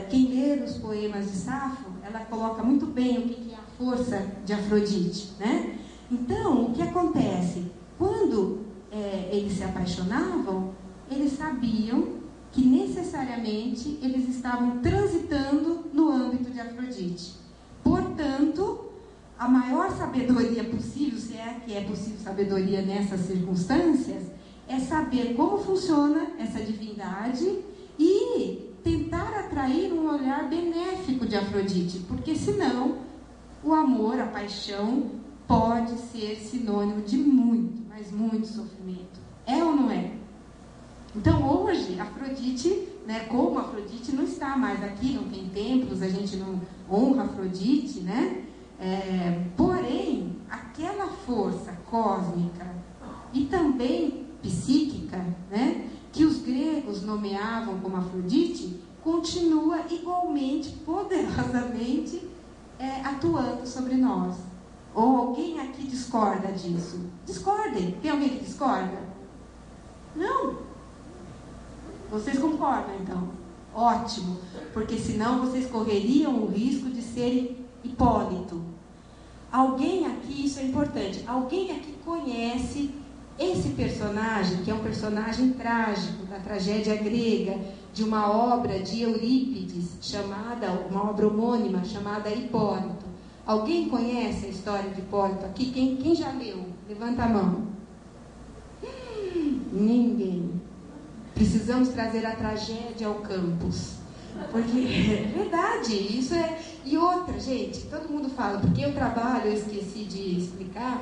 quem lê os poemas de Safo, ela coloca muito bem o que é a força de Afrodite, né? Então, o que acontece? Quando eles se apaixonavam, eles sabiam que necessariamente eles estavam transitando no âmbito de Afrodite. Portanto, a maior sabedoria possível, se é que é possível sabedoria nessas circunstâncias, é saber como funciona essa divindade e tentar atrair um olhar benéfico de Afrodite, porque senão o amor, a paixão, pode ser sinônimo de muito, mas muito sofrimento. É ou não é? Então hoje, Afrodite, né, como Afrodite não está mais aqui, não tem templos, a gente não honra Afrodite, né? Porém, aquela força cósmica e também psíquica, né, que os gregos nomeavam como Afrodite, continua igualmente, poderosamente atuando sobre nós. Ou alguém aqui discorda disso? Discordem. Tem alguém que discorda? Não. Vocês concordam, então? Ótimo. Porque senão vocês correriam o risco de serem Hipólito. Alguém aqui, isso é importante, alguém aqui conhece esse personagem, que é um personagem trágico, da tragédia grega, de uma obra de Eurípides, uma obra homônima, chamada Hipólito. Alguém conhece a história de Hipólito aqui? Quem já leu? Levanta a mão. Ninguém. Precisamos trazer a tragédia ao campus. Porque é verdade, isso é... E outra, gente, todo mundo fala, porque eu esqueci de explicar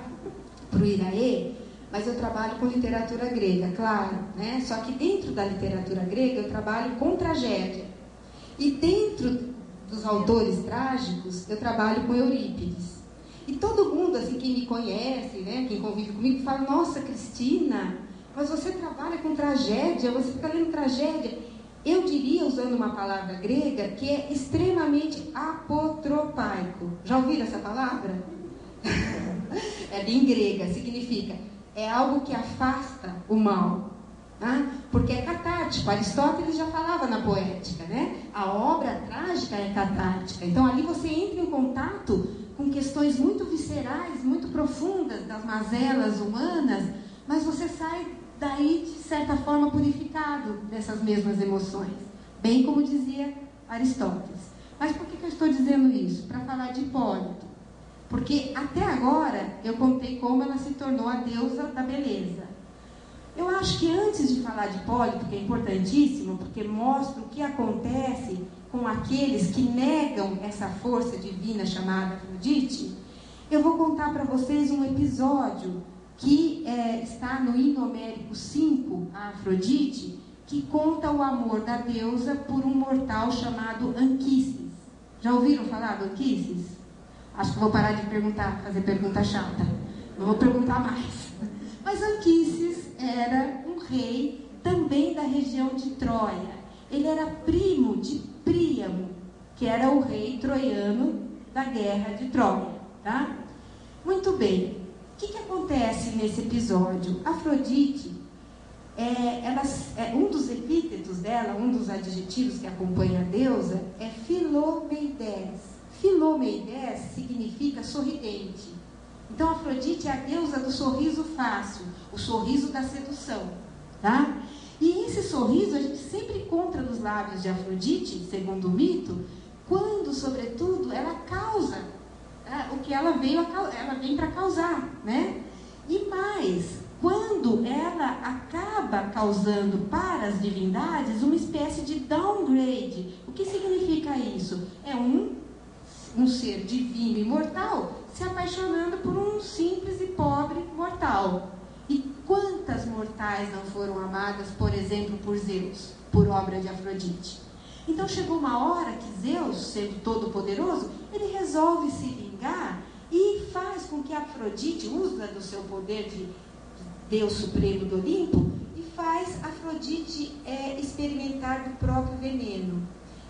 para o Iraê, mas eu trabalho com literatura grega, claro, né? Só que dentro da literatura grega eu trabalho com tragédia. E dentro dos autores trágicos, eu trabalho com Eurípides. E todo mundo, assim, quem me conhece, né, quem convive comigo, fala, nossa, Cristina, mas você trabalha com tragédia, você fica lendo tragédia. Eu diria, usando uma palavra grega, que é extremamente apotropaico. Já ouviram essa palavra? É bem grega, significa, é algo que afasta o mal. Tá? Porque é catártico. Aristóteles já falava na poética, né? A obra trágica é catártica. Então ali você entra em contato com questões muito viscerais, muito profundas das mazelas humanas, mas você sai daí, de certa forma, purificado dessas mesmas emoções. Bem como dizia Aristóteles. Mas por que eu estou dizendo isso? Para falar de Hipólito. Porque até agora eu contei como ela se tornou a deusa da beleza. Eu acho que antes de falar de Hipólito, que é importantíssimo, porque mostra o que acontece com aqueles que negam essa força divina chamada Afrodite, eu vou contar para vocês um episódio que está no hino homérico 5, a Afrodite, que conta o amor da deusa por um mortal chamado Anquises. Já ouviram falar do Anquises? Acho que vou parar de fazer pergunta chata. Não vou perguntar mais. Mas Anquises era um rei também da região de Troia. Ele era primo de Príamo, que era o rei troiano da guerra de Troia. Tá? Muito bem. O que acontece nesse episódio? Afrodite, um dos epítetos dela, um dos adjetivos que acompanha a deusa, é Filomeides. Filomeides significa sorridente. Então, Afrodite é a deusa do sorriso fácil, o sorriso da sedução. Tá? E esse sorriso a gente sempre encontra nos lábios de Afrodite, segundo o mito, quando, sobretudo, ela causa o que ela vem para causar, né? E mais, quando ela acaba causando para as divindades uma espécie de downgrade. O que significa isso? É um ser divino e mortal se apaixonando por um simples e pobre mortal. E quantas mortais não foram amadas, por exemplo, por Zeus, por obra de Afrodite? Então chegou uma hora que Zeus, sendo todo-poderoso, ele resolve se vingar e faz com que Afrodite usa do seu poder de Deus Supremo do Olimpo e faz Afrodite experimentar do próprio veneno.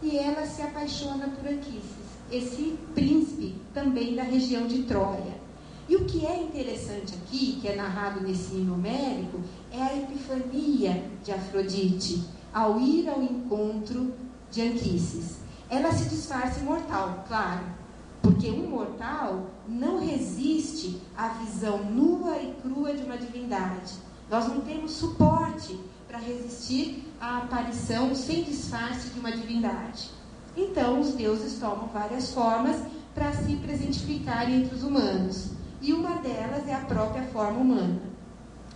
E ela se apaixona por Anquises, esse príncipe também da região de Troia. E o que é interessante aqui, que é narrado nesse hino homérico, é a epifania de Afrodite ao ir ao encontro de Anquises. Ela se disfarça imortal, claro, porque um mortal não resiste à visão nua e crua de uma divindade. Nós não temos suporte para resistir à aparição sem disfarce de uma divindade. Então os deuses tomam várias formas para se presentificarem entre os humanos. E uma delas é a própria forma humana.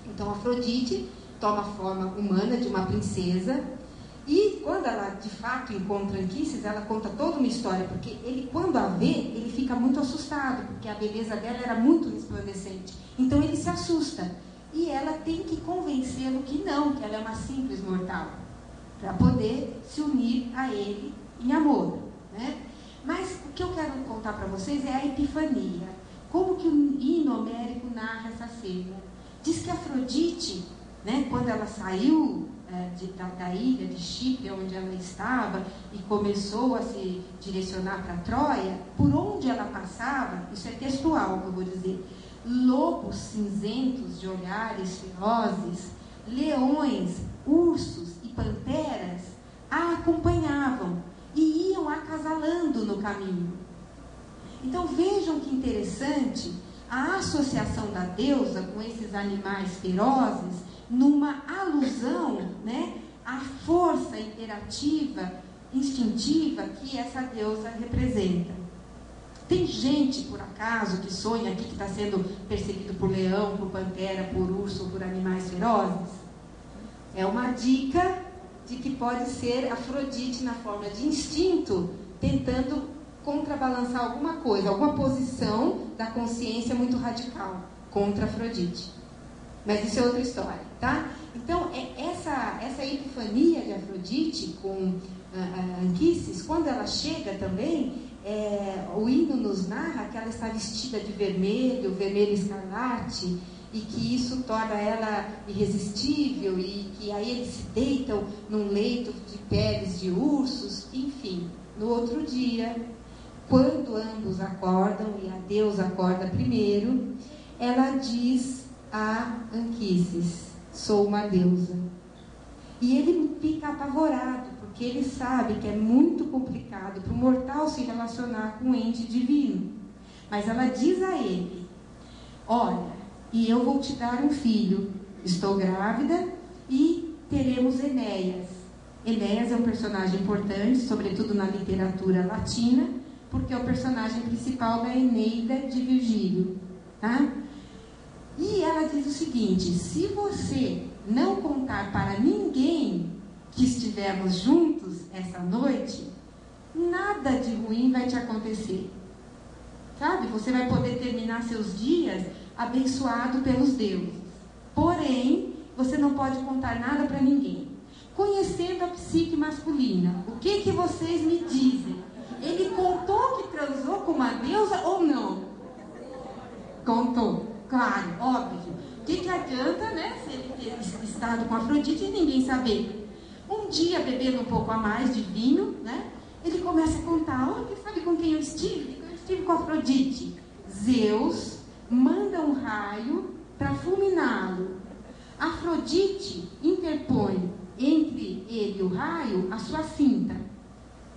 Então, Afrodite toma a forma humana de uma princesa, e quando ela de fato encontra Anquises, ela conta toda uma história, porque ele, quando a vê, ele fica muito assustado, porque a beleza dela era muito resplandecente. Então ele se assusta, e ela tem que convencê-lo que não, que ela é uma simples mortal, para poder se unir a ele em amor, né? Mas o que eu quero contar para vocês é a epifania. Como que o hino homérico narra essa cena? Diz que Afrodite, né, quando ela saiu da ilha de Chipre, onde ela estava, e começou a se direcionar para Troia, por onde ela passava, isso é textual que eu vou dizer, lobos cinzentos de olhares ferozes, leões, ursos e panteras a acompanhavam e iam acasalando no caminho. Então vejam que interessante a associação da deusa com esses animais ferozes, numa alusão, né, à força imperativa, instintiva que essa deusa representa. Tem gente, por acaso, que sonha aqui que está sendo perseguido por leão, por pantera, por urso, por animais ferozes? É uma dica de que pode ser Afrodite na forma de instinto, tentando contrabalançar alguma coisa, alguma posição da consciência muito radical contra Afrodite. Mas isso é outra história, tá? Então, essa epifania de Afrodite com Anquises, quando ela chega também, o hino nos narra que ela está vestida de vermelho, vermelho escarlate, e que isso torna ela irresistível, e que aí eles se deitam num leito de peles de ursos, enfim. No outro dia, quando ambos acordam, e a deusa acorda primeiro, ela diz a Anquises: sou uma deusa. E ele fica apavorado, porque ele sabe que é muito complicado para o mortal se relacionar com um ente divino. Mas ela diz a ele: olha, e eu vou te dar um filho, estou grávida e teremos Enéas. Enéas é um personagem importante, sobretudo na literatura latina, porque é o personagem principal da Eneida de Virgílio, tá? E ela diz o seguinte: se você não contar para ninguém que estivemos juntos essa noite, nada de ruim vai te acontecer. Sabe? Você vai poder terminar seus dias abençoado pelos deuses. Porém, você não pode contar nada para ninguém. Conhecendo a psique masculina, o que vocês me dizem? Ele contou que transou com uma deusa ou não? Contou. Claro, óbvio. O que adianta, né, se ele ter estado com Afrodite e ninguém saber? Um dia, bebendo um pouco a mais de vinho, né, ele começa a contar: olha, sabe com quem eu estive? Eu estive com Afrodite. Zeus manda um raio para fulminá-lo. Afrodite interpõe entre ele e o raio a sua cinta.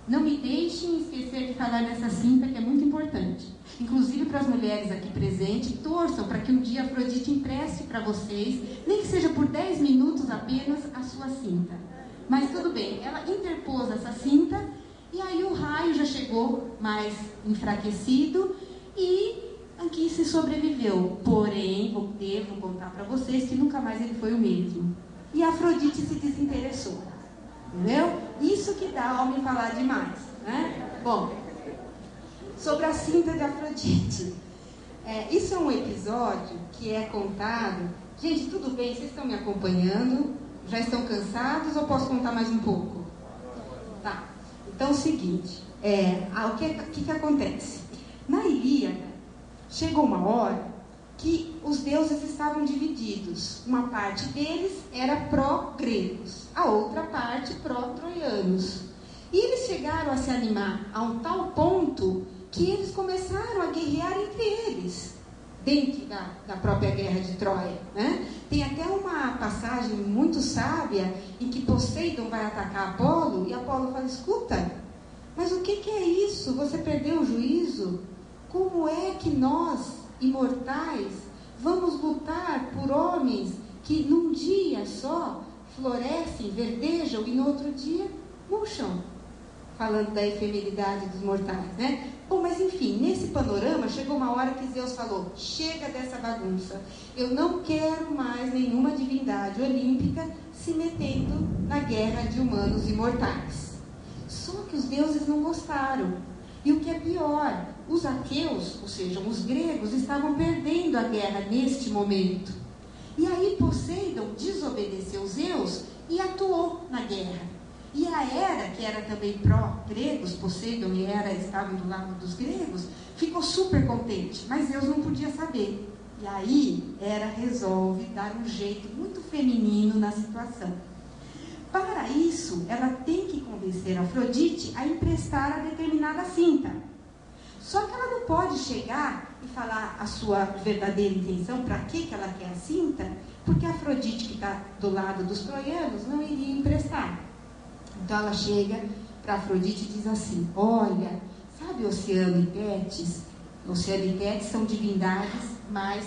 Não me deixem esquecer de falar nessa cinta, que é muito importante. Inclusive para as mulheres aqui presentes, torçam para que um dia Afrodite empreste para vocês, nem que seja por 10 minutos apenas, a sua cinta. Mas tudo bem, ela interpôs essa cinta, e aí o raio já chegou mais enfraquecido, e Anquises sobreviveu. Porém, devo contar para vocês que nunca mais ele foi o mesmo. E Afrodite se desinteressou. Entendeu? Isso que dá homem falar demais, né? Bom, sobre a cinta de Afrodite. Isso é um episódio que é contado... Gente, tudo bem? Vocês estão me acompanhando? Já estão cansados ou posso contar mais um pouco? Tá. Então é o seguinte. O que acontece? Na Ilíada, chegou uma hora que os deuses estavam divididos. Uma parte deles era pró-gregos, a outra parte pró-troianos. E eles chegaram a se animar a um tal ponto que eles começaram a guerrear entre eles, dentro da própria guerra de Troia, né? Tem até uma passagem muito sábia em que Poseidon vai atacar Apolo, e Apolo fala: escuta, mas o que é isso? Você perdeu o juízo? Como é que nós, imortais, vamos lutar por homens que num dia só florescem, verdejam e no outro dia murcham? falando da efemeridade dos mortais, né? Bom, mas enfim, nesse panorama, chegou uma hora que Zeus falou: chega dessa bagunça, eu não quero mais nenhuma divindade olímpica se metendo na guerra de humanos e mortais. Só que os deuses não gostaram. E o que é pior, os aqueus, ou seja, os gregos, estavam perdendo a guerra neste momento. E aí Poseidon desobedeceu Zeus e atuou na guerra. E a Hera, que era também pró-gregos, Poseidon e Hera estavam do lado dos gregos, ficou super contente, mas Zeus não podia saber. E aí Hera resolve dar um jeito muito feminino na situação. Para isso, ela tem que convencer Afrodite a emprestar a determinada cinta. Só que ela não pode chegar e falar a sua verdadeira intenção, para que ela quer a cinta, porque a Afrodite, que está do lado dos troianos, não iria emprestar. Então ela chega para Afrodite e diz assim: olha, sabe Oceano e Tétis? Oceano e Tétis são divindades mais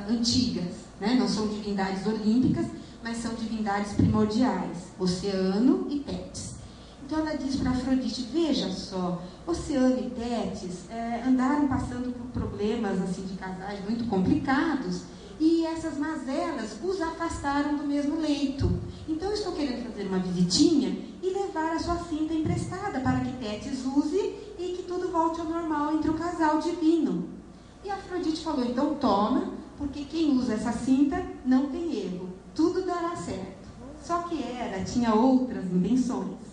antigas, né? Não são divindades olímpicas, mas são divindades primordiais, Oceano e Tétis. Então ela diz para Afrodite: veja só, Oceano e Tétis andaram passando por problemas assim, de casais muito complicados, e essas mazelas os afastaram do mesmo leito. Então eu estou querendo fazer uma visitinha e levar a sua cinta emprestada para que Tétis use e que tudo volte ao normal entre o casal divino. E Afrodite falou: então toma, porque quem usa essa cinta não tem erro, tudo dará certo. Só que Hera tinha outras intenções.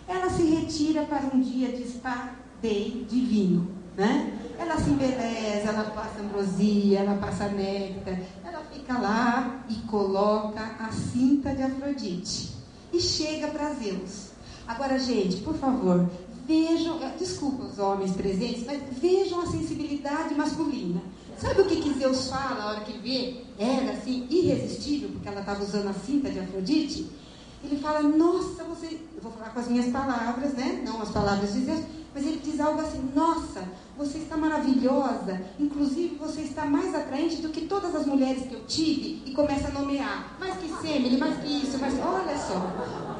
Ela se retira para um dia de spa day divino, né? Ela se embeleza, ela passa ambrosia, ela passa néctar, ela fica lá e coloca a cinta de Afrodite e chega para Zeus. Agora, gente, por favor, vejam, desculpa os homens presentes, mas vejam a sensibilidade masculina. Sabe o que Zeus fala na hora que vê ela assim, irresistível, porque ela estava usando a cinta de Afrodite? Ele fala: nossa, você... Eu vou falar com as minhas palavras, né? Não as palavras de Zeus, mas ele diz algo assim: nossa, você está maravilhosa, inclusive você está mais atraente do que todas as mulheres que eu tive, e começa a nomear, mais que Semele, mais que isso, mas olha só.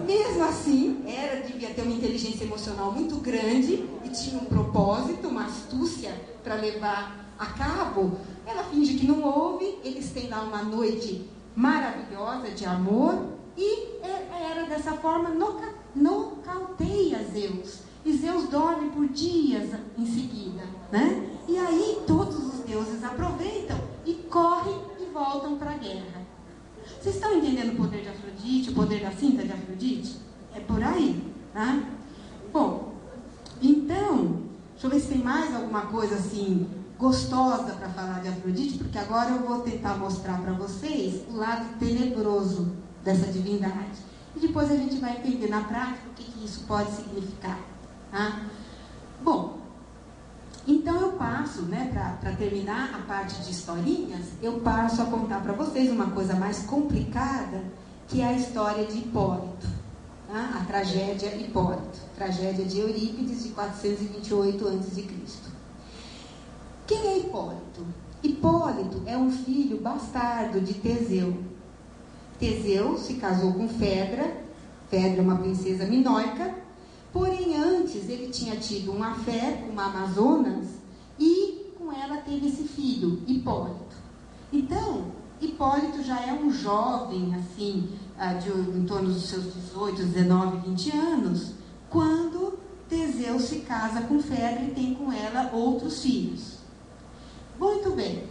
Mesmo assim, Hera devia ter uma inteligência emocional muito grande e tinha um propósito, uma astúcia para levar a cabo. Ela finge que não ouve, eles têm lá uma noite maravilhosa de amor, e Hera dessa forma nocauteia Zeus. E Zeus dorme por dias em seguida, né? E aí todos os deuses aproveitam e correm e voltam para a guerra. Vocês estão entendendo o poder de Afrodite, o poder da cinta de Afrodite? É por aí, tá? Bom, então, deixa eu ver se tem mais alguma coisa assim gostosa para falar de Afrodite, porque agora eu vou tentar mostrar para vocês o lado tenebroso dessa divindade. E depois a gente vai entender na prática o que isso pode significar. Tá? Bom, então eu passo, né, para terminar a parte de historinhas, eu passo a contar para vocês uma coisa mais complicada, que é a história de Hipólito, tá? A tragédia Hipólito, tragédia de Eurípides, de 428 a.C. Quem é Hipólito? Hipólito é um filho bastardo de Teseu. Teseu se casou com Fedra. Fedra é uma princesa minoica. Porém, antes ele tinha tido uma fé com uma Amazonas e com ela teve esse filho, Hipólito. Então, Hipólito já é um jovem, assim, em torno dos seus 18, 19, 20 anos, quando Teseu se casa com Fedra e tem com ela outros filhos. Muito bem.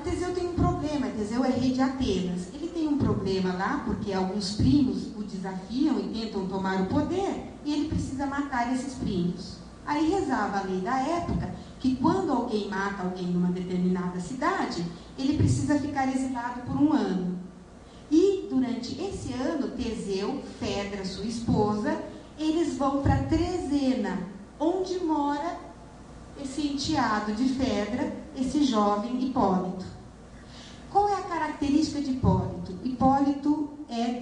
Teseu tem um problema. Teseu é rei de Atenas. Ele tem um problema lá, porque alguns primos o desafiam e tentam tomar o poder, e ele precisa matar esses primos. Aí rezava a lei da época, que quando alguém mata alguém numa determinada cidade, ele precisa ficar exilado por 1 ano. E durante esse ano, Teseu, Fedra, sua esposa, eles vão para Trezena, onde mora esse enteado de Fedra, esse jovem Hipólito. Qual é a característica de Hipólito? Hipólito é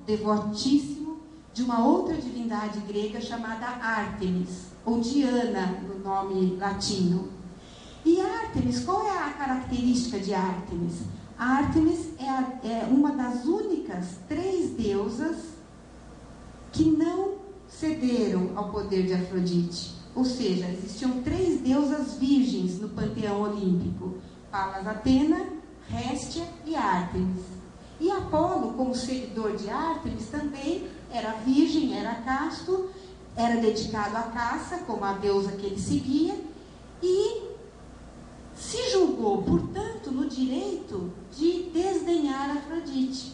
devotíssimo de uma outra divindade grega chamada Ártemis, ou Diana, no nome latino. E Ártemis, qual é a característica de Ártemis? Ártemis é uma das únicas 3 deusas que não cederam ao poder de Afrodite. Ou seja, existiam 3 deusas virgens no panteão olímpico: Palas Atena, Réstia e Ártemis. E Apolo, como seguidor de Ártemis, também era virgem, era casto, era dedicado à caça, como a deusa que ele seguia, e se julgou, portanto, no direito de desdenhar Afrodite.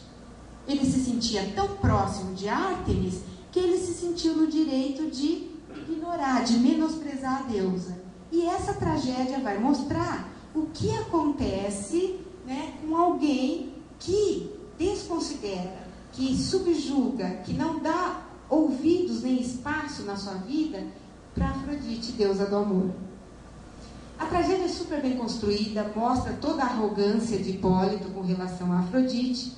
Ele se sentia tão próximo de Ártemis que ele se sentiu no direito de ignorar, de menosprezar a deusa. E essa tragédia vai mostrar o que acontece, né, com alguém que desconsidera, que subjuga, que não dá ouvidos nem espaço na sua vida para Afrodite, deusa do amor. A tragédia é super bem construída, mostra toda a arrogância de Hipólito com relação a Afrodite.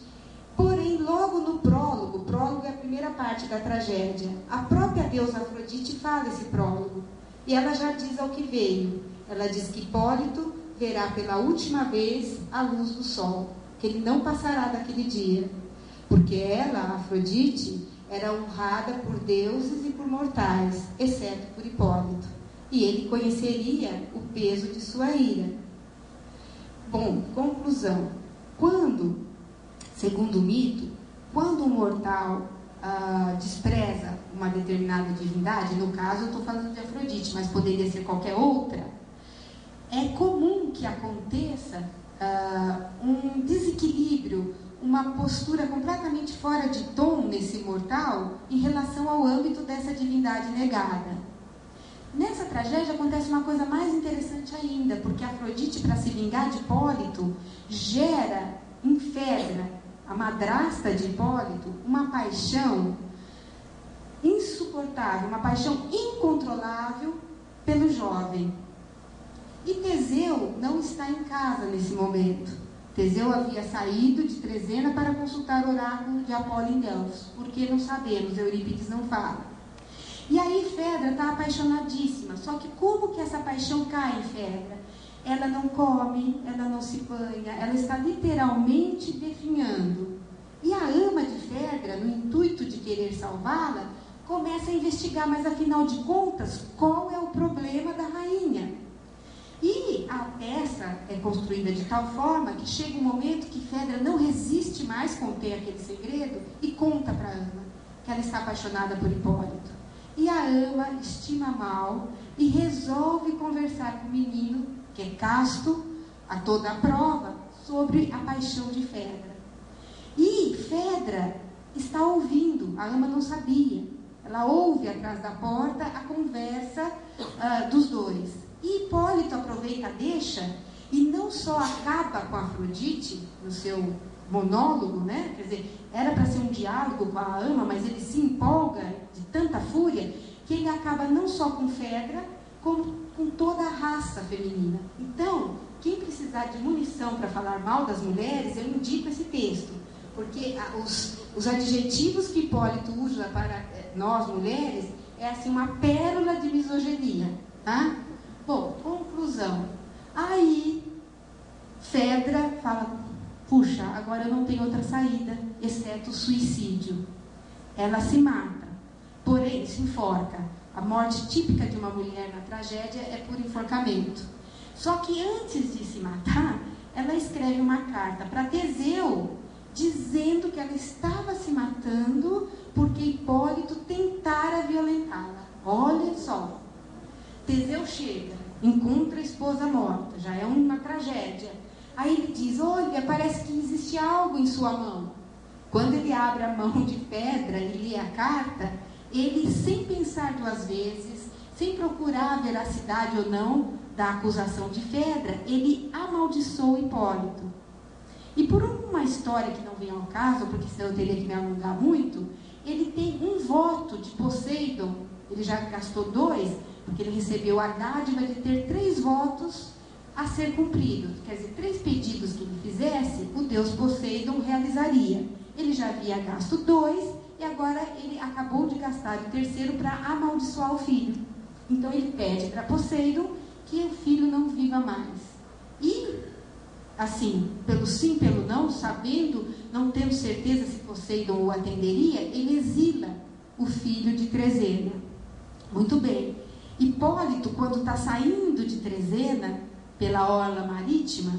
Porém, logo no prólogo, o prólogo é a primeira parte da tragédia, a própria deusa Afrodite fala esse prólogo, e ela já diz ao que veio. Ela diz que Hipólito verá pela última vez a luz do sol, que ele não passará daquele dia, porque ela, Afrodite, era honrada por deuses e por mortais, exceto por Hipólito, e ele conheceria o peso de sua ira. Bom, conclusão. Segundo o mito, quando um mortal despreza uma determinada divindade, no caso eu estou falando de Afrodite, mas poderia ser qualquer outra, é comum que aconteça um desequilíbrio, uma postura completamente fora de tom nesse mortal em relação ao âmbito dessa divindade negada. Nessa tragédia acontece uma coisa mais interessante ainda, porque Afrodite, para se vingar de Hipólito, gera em Fedra, a madrasta de Hipólito, uma paixão insuportável, uma paixão incontrolável pelo jovem. E Teseu não está em casa nesse momento. Teseu havia saído de Trezena para consultar o oráculo de Apolo em Delfos. Por que não sabemos, Eurípides não fala. E aí Fedra está apaixonadíssima. Só que como que essa paixão cai em Fedra? Ela não come, ela não se banha, ela está literalmente definhando. E a ama de Fedra, no intuito de querer salvá-la, começa a investigar, mas afinal de contas, qual é o problema da rainha? E a peça é construída de tal forma que chega um momento que Fedra não resiste mais conter aquele segredo e conta para a ama que ela está apaixonada por Hipólito. E a ama estima mal e resolve conversar com o menino, que é casto, a toda a prova, sobre a paixão de Fedra. E Fedra está ouvindo, a ama não sabia. Ela ouve atrás da porta a conversa dos dois. E Hipólito aproveita a deixa e não só acaba com Afrodite no seu monólogo, né? Quer dizer, era para ser um diálogo com a ama, mas ele se empolga de tanta fúria que ele acaba não só com Fedra, como com toda a raça feminina. Então, quem precisar de munição para falar mal das mulheres, eu indico esse texto, porque os adjetivos que Hipólito usa para nós mulheres é assim uma pérola de misoginia, tá? Bom, conclusão. Aí Fedra fala: puxa, agora eu não tenho outra saída, exceto o suicídio. Ela se mata, porém se enforca. A morte típica de uma mulher na tragédia é por enforcamento. Só que antes de se matar, ela escreve uma carta para Teseu, dizendo que ela estava se matando porque Hipólito tentara violentá-la. Olha só. Teseu chega, encontra a esposa morta, já é uma tragédia. Aí ele diz: olha, parece que existe algo em sua mão. Quando ele abre a mão de Fedra e lê a carta, ele, sem pensar 2 vezes, sem procurar a veracidade ou não da acusação de Fedra, ele amaldiçoa Hipólito. E por uma história que não vem ao caso, porque senão eu teria que me alongar muito, ele tem um voto de Poseidon, ele já gastou 2, porque ele recebeu a dádiva de ter 3 votos a ser cumpridos. Quer dizer, 3 pedidos que ele fizesse, o deus Poseidon realizaria. Ele já havia gasto 2 e agora ele acabou de gastar o 3º para amaldiçoar o filho. Então ele pede para Poseidon que o filho não viva mais. E, assim, pelo sim, pelo não, sabendo, não tendo certeza se Poseidon o atenderia, ele exila o filho de Trezena. Muito bem. Hipólito, quando está saindo de Trezena, pela orla marítima,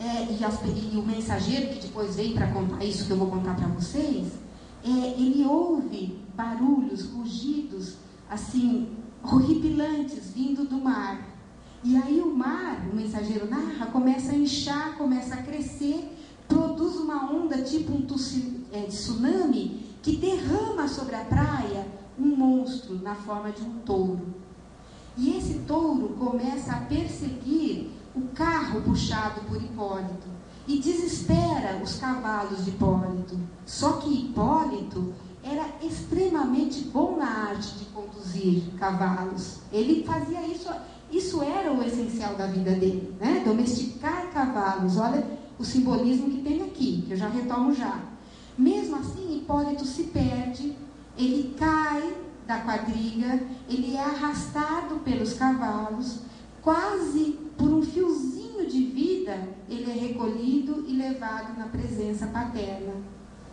e o mensageiro que depois vem para contar isso que eu vou contar para vocês, ele ouve barulhos, rugidos, assim, horripilantes, vindo do mar. E aí o mar, o mensageiro narra, começa a inchar, começa a crescer, produz uma onda tipo um tsunami, que derrama sobre a praia um monstro na forma de um touro. E esse touro começa a perseguir o carro puxado por Hipólito e desespera os cavalos de Hipólito. Só que Hipólito era extremamente bom na arte de conduzir cavalos. Ele fazia isso era o essencial da vida dele, né? Domesticar cavalos. Olha o simbolismo que tem aqui, que eu já retomo já. Mesmo assim, Hipólito se perde, ele cai da quadriga, ele é arrastado pelos cavalos, quase por um fiozinho de vida, ele é recolhido e levado na presença paterna.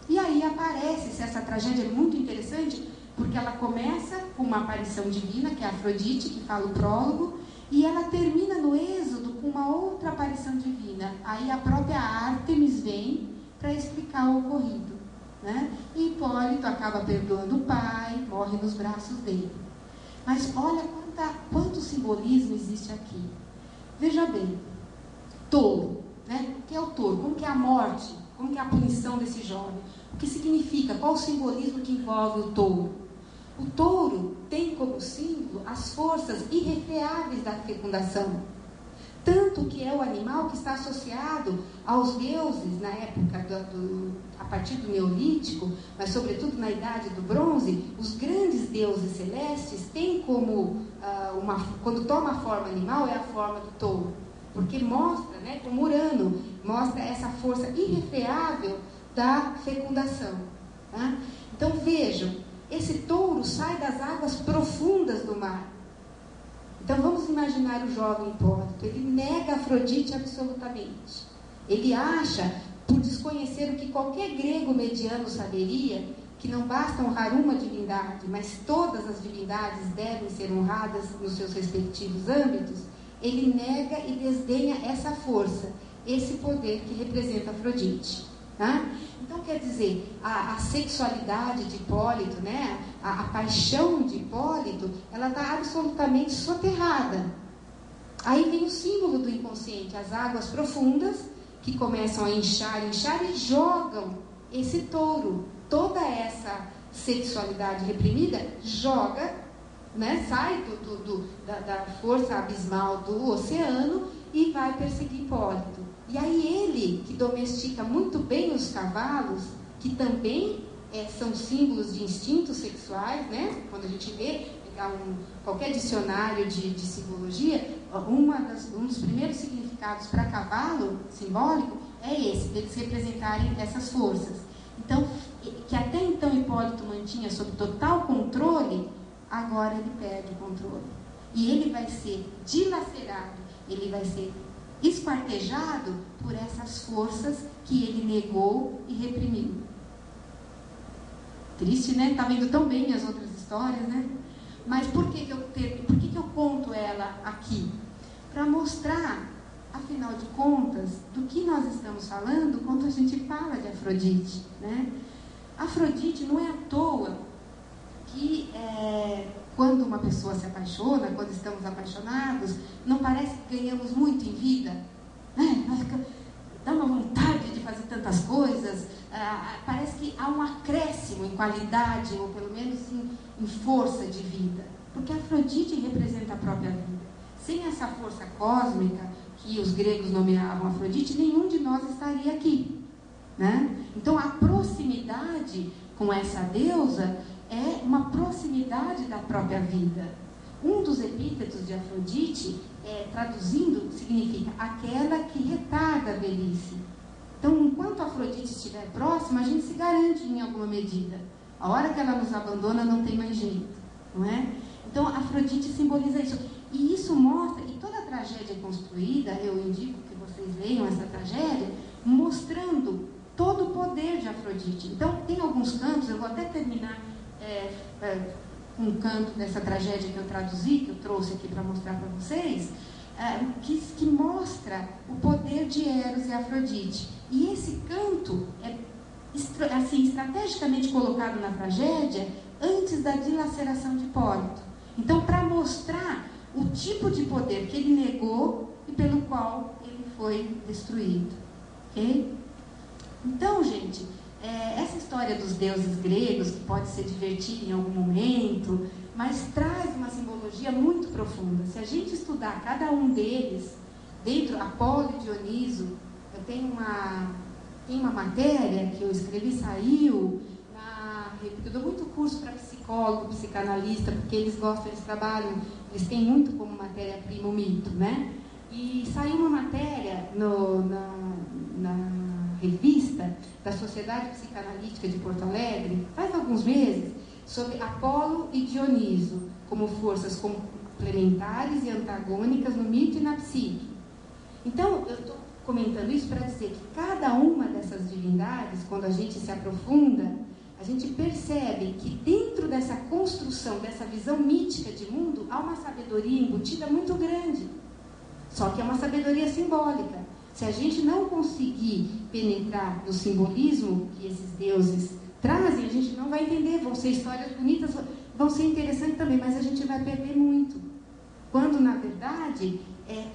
E aí aparece, essa tragédia é muito interessante, porque ela começa com uma aparição divina, que é Afrodite, que fala o prólogo, e ela termina no Êxodo com uma outra aparição divina. Aí a própria Ártemis vem para explicar o ocorrido, né? E Hipólito acaba perdoando o pai, morre nos braços dele. Mas olha quanto simbolismo existe aqui. Veja bem, touro, né? O que é o touro? Como que é a morte? Como que é a punição desse jovem? O que significa? Qual o simbolismo que envolve o touro? O touro tem como símbolo as forças irrefreáveis da fecundação. Tanto que é o animal que está associado aos deuses na época, a partir do Neolítico, mas sobretudo na Idade do Bronze, os grandes deuses celestes têm como, quando toma a forma animal, é a forma do touro. Porque mostra, né, como Urano, mostra essa força irrefreável da fecundação. Tá? Então vejam, esse touro sai das águas profundas do mar. Então vamos imaginar o jovem Hipólito. Ele nega Afrodite absolutamente. Ele acha, por desconhecer o que qualquer grego mediano saberia, que não basta honrar uma divindade, mas todas as divindades devem ser honradas nos seus respectivos âmbitos. Ele nega e desdenha essa força, esse poder que representa Afrodite. Tá? Então, quer dizer, a sexualidade de Hipólito, né? a paixão de Hipólito, ela está absolutamente soterrada. Aí vem o símbolo do inconsciente, as águas profundas, que começam a inchar e jogam esse touro. Toda essa sexualidade reprimida joga, né? Sai da força abismal do oceano e vai perseguir Hipólito. E aí ele, que domestica muito bem os cavalos, que também são símbolos de instintos sexuais, né? Quando a gente vê qualquer dicionário de simbologia, um dos primeiros significados para cavalo simbólico é esse, deles representarem essas forças. Então, que até então Hipólito mantinha sob total controle, agora ele perde o controle. E ele vai ser dilacerado, ele vai ser esquartejado por essas forças que ele negou e reprimiu. Triste, né? Está vendo tão bem as outras histórias, né? Mas por que eu conto ela aqui? Para mostrar, afinal de contas, do que nós estamos falando quando a gente fala de Afrodite, né? Afrodite não é à toa que quando uma pessoa se apaixona, quando estamos apaixonados, não parece que ganhamos muito em vida? Dá uma vontade de fazer tantas coisas, parece que há um acréscimo em qualidade, ou pelo menos em força de vida. Porque Afrodite representa a própria vida. Sem essa força cósmica, que os gregos nomeavam Afrodite, nenhum de nós estaria aqui, né? Então a proximidade com essa deusa é uma proximidade da própria vida. Um dos epítetos de Afrodite, traduzindo, significa aquela que retarda a velhice. Então, enquanto Afrodite estiver próxima, a gente se garante em alguma medida. A hora que ela nos abandona, não tem mais jeito, não é? Então, Afrodite simboliza isso. E isso mostra, e toda a tragédia é construída, eu indico que vocês leiam essa tragédia, mostrando todo o poder de Afrodite. Então, tem alguns cantos, eu vou até terminar um canto dessa tragédia que eu traduzi, que eu trouxe aqui para mostrar para vocês, que mostra o poder de Eros e Afrodite. E esse canto é assim, estrategicamente colocado na tragédia antes da dilaceração de Hipólito. Então, para mostrar o tipo de poder que ele negou e pelo qual ele foi destruído. Ok? Então, gente, essa história dos deuses gregos, que pode ser divertida em algum momento, mas traz uma simbologia muito profunda. Se a gente estudar cada um deles, dentro Apolo e Dioniso, eu tenho uma matéria que eu escrevi, saiu, eu dou muito curso para psicólogo, psicanalista, porque eles trabalham, eles têm muito como matéria-prima o mito, né? E saiu uma matéria na revista da Sociedade Psicanalítica de Porto Alegre, faz alguns meses, sobre Apolo e Dioniso, como forças complementares e antagônicas no mito e na psique. Então, eu estou comentando isso para dizer que cada uma dessas divindades, quando a gente se aprofunda, a gente percebe que dentro dessa construção, dessa visão mítica de mundo, há uma sabedoria embutida muito grande. Só que é uma sabedoria simbólica. Se a gente não conseguir penetrar no simbolismo que esses deuses trazem, a gente não vai entender. Vão ser histórias bonitas, vão ser interessantes também, mas a gente vai perder muito. Quando, na verdade,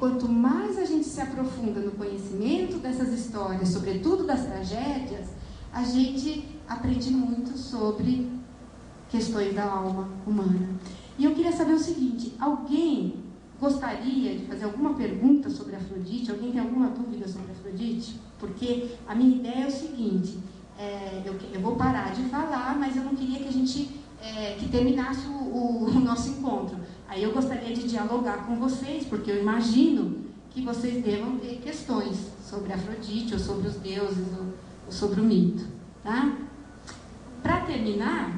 quanto mais a gente se aprofunda no conhecimento dessas histórias, sobretudo das tragédias, a gente aprende muito sobre questões da alma humana. E eu queria saber o seguinte: alguém gostaria de fazer alguma pergunta sobre Afrodite? Alguém tem alguma dúvida sobre Afrodite? Porque a minha ideia é o seguinte, eu vou parar de falar, mas eu não queria que a gente que terminasse o nosso encontro. Aí eu gostaria de dialogar com vocês, porque eu imagino que vocês devam ter questões sobre Afrodite, ou sobre os deuses, ou sobre o mito. Tá? Para terminar,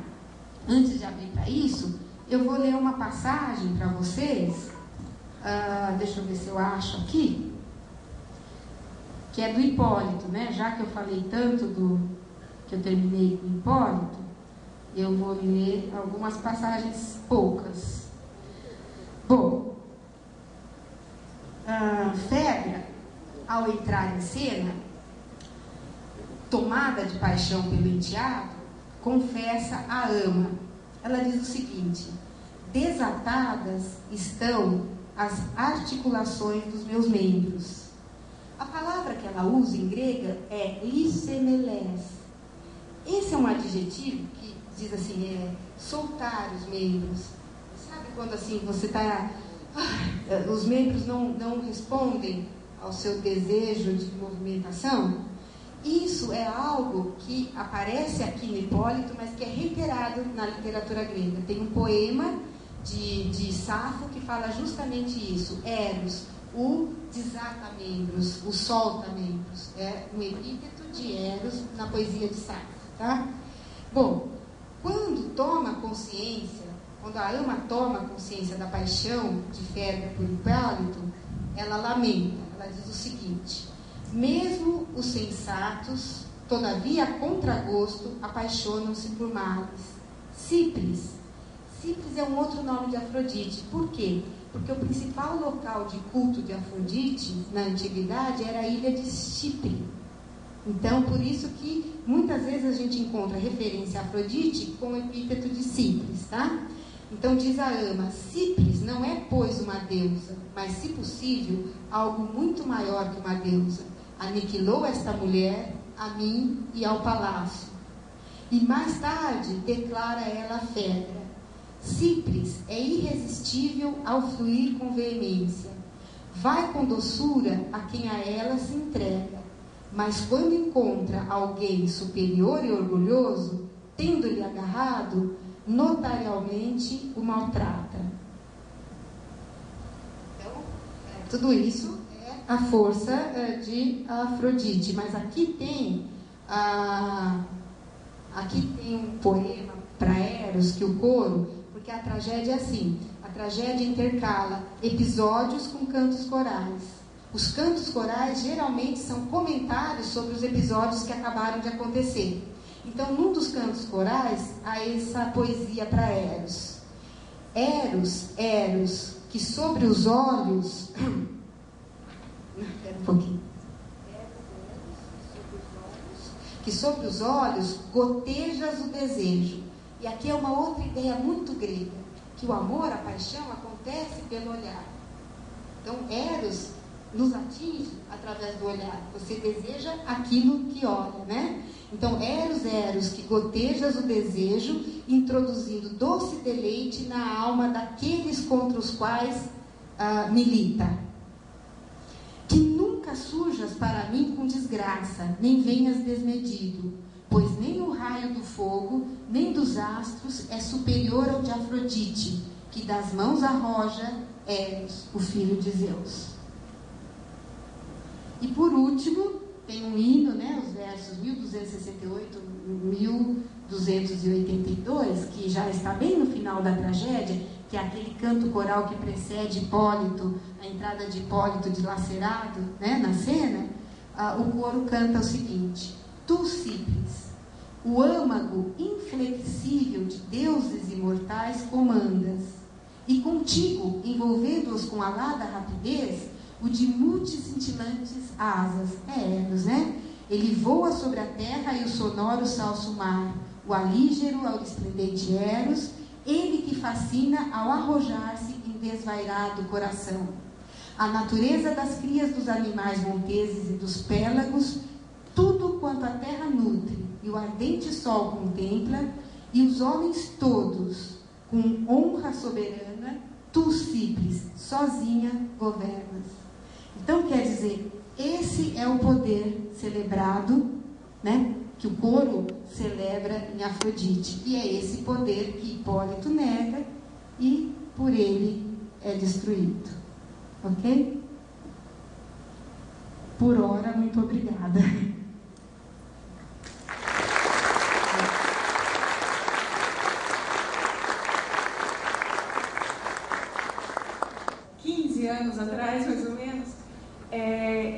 antes de abrir para isso, eu vou ler uma passagem para vocês. Deixa eu ver se eu acho aqui, que é do Hipólito, né? Já que eu falei tanto que eu terminei com Hipólito, eu vou ler algumas passagens, poucas. Bom, Fedra, ao entrar em cena, tomada de paixão pelo enteado, confessa a ama. Ela diz o seguinte: desatadas estão as articulações dos meus membros. A palavra que ela usa em grega é lysemeles. Esse é um adjetivo que diz assim, soltar os membros. Sabe quando assim você está... os membros não respondem ao seu desejo de movimentação? Isso é algo que aparece aqui em Hipólito, mas que é reiterado na literatura grega. Tem um poema de Safo que fala justamente isso. Eros, o desata-membros, o solta-membros. É um epíteto de Eros na poesia de Safo. Tá? Bom, quando a ama toma consciência da paixão de Fedra por Hipólito, ela lamenta, ela diz o seguinte: mesmo os sensatos, todavia a contragosto, apaixonam-se por males. Cipris é um outro nome de Afrodite. Por quê? Porque o principal local de culto de Afrodite na antiguidade era a ilha de Chipre. Então, por isso que muitas vezes a gente encontra referência a Afrodite com o epíteto de Cipris, tá? Então diz a ama: Cipris não é, pois, uma deusa, mas, se possível, algo muito maior que uma deusa. Aniquilou esta mulher a mim e ao palácio. E mais tarde declara ela a Fedra: Cipris é irresistível ao fluir com veemência. Vai com doçura a quem a ela se entrega, mas quando encontra alguém superior e orgulhoso, tendo-lhe agarrado, notarialmente o maltrata. Então, tudo isso é a força de Afrodite. Mas aqui tem um poema para Eros, que o coro, porque a tragédia é assim, a tragédia intercala episódios com cantos corais. Os cantos corais geralmente são comentários sobre os episódios que acabaram de acontecer. Então, num dos cantos corais, há essa poesia para Eros. Eros, que sobre os olhos... Espera um pouquinho. Que sobre os olhos gotejas o desejo. E aqui é uma outra ideia muito grega, que o amor, a paixão, acontece pelo olhar. Então, Eros nos atinge através do olhar. Você deseja aquilo que olha, né? Então, Eros, que gotejas o desejo, introduzindo doce deleite na alma daqueles contra os quais milita. Que nunca surjas para mim com desgraça, nem venhas desmedido, pois nem o raio do fogo, nem dos astros é superior ao de Afrodite, que das mãos arroja Eros, o filho de Zeus. E por último, tem um hino, né, os versos 1268 e 1282, que já está bem no final da tragédia, que é aquele canto coral que precede Hipólito, a entrada de Hipólito dilacerado, né, na cena. O coro canta o seguinte: Tu, Cipres, o âmago inflexível de deuses imortais comandas, e contigo, envolvendo-os com alada rapidez, o de multicintilantes asas, é Eros, né? Ele voa sobre a terra e o sonoro salso mar, o alígero ao esplendente Eros, ele que fascina ao arrojar-se em desvairado coração. A natureza das crias dos animais monteses e dos pélagos, tudo quanto a terra nutre e o ardente sol contempla, e os homens todos, com honra soberana, tu, Cipres, sozinha governas. Então, quer dizer, esse é o poder celebrado, né, que o coro celebra em Afrodite. E é esse poder que Hipólito nega e por ele é destruído. Ok? Por hora, muito obrigada. Anos atrás, mais ou menos,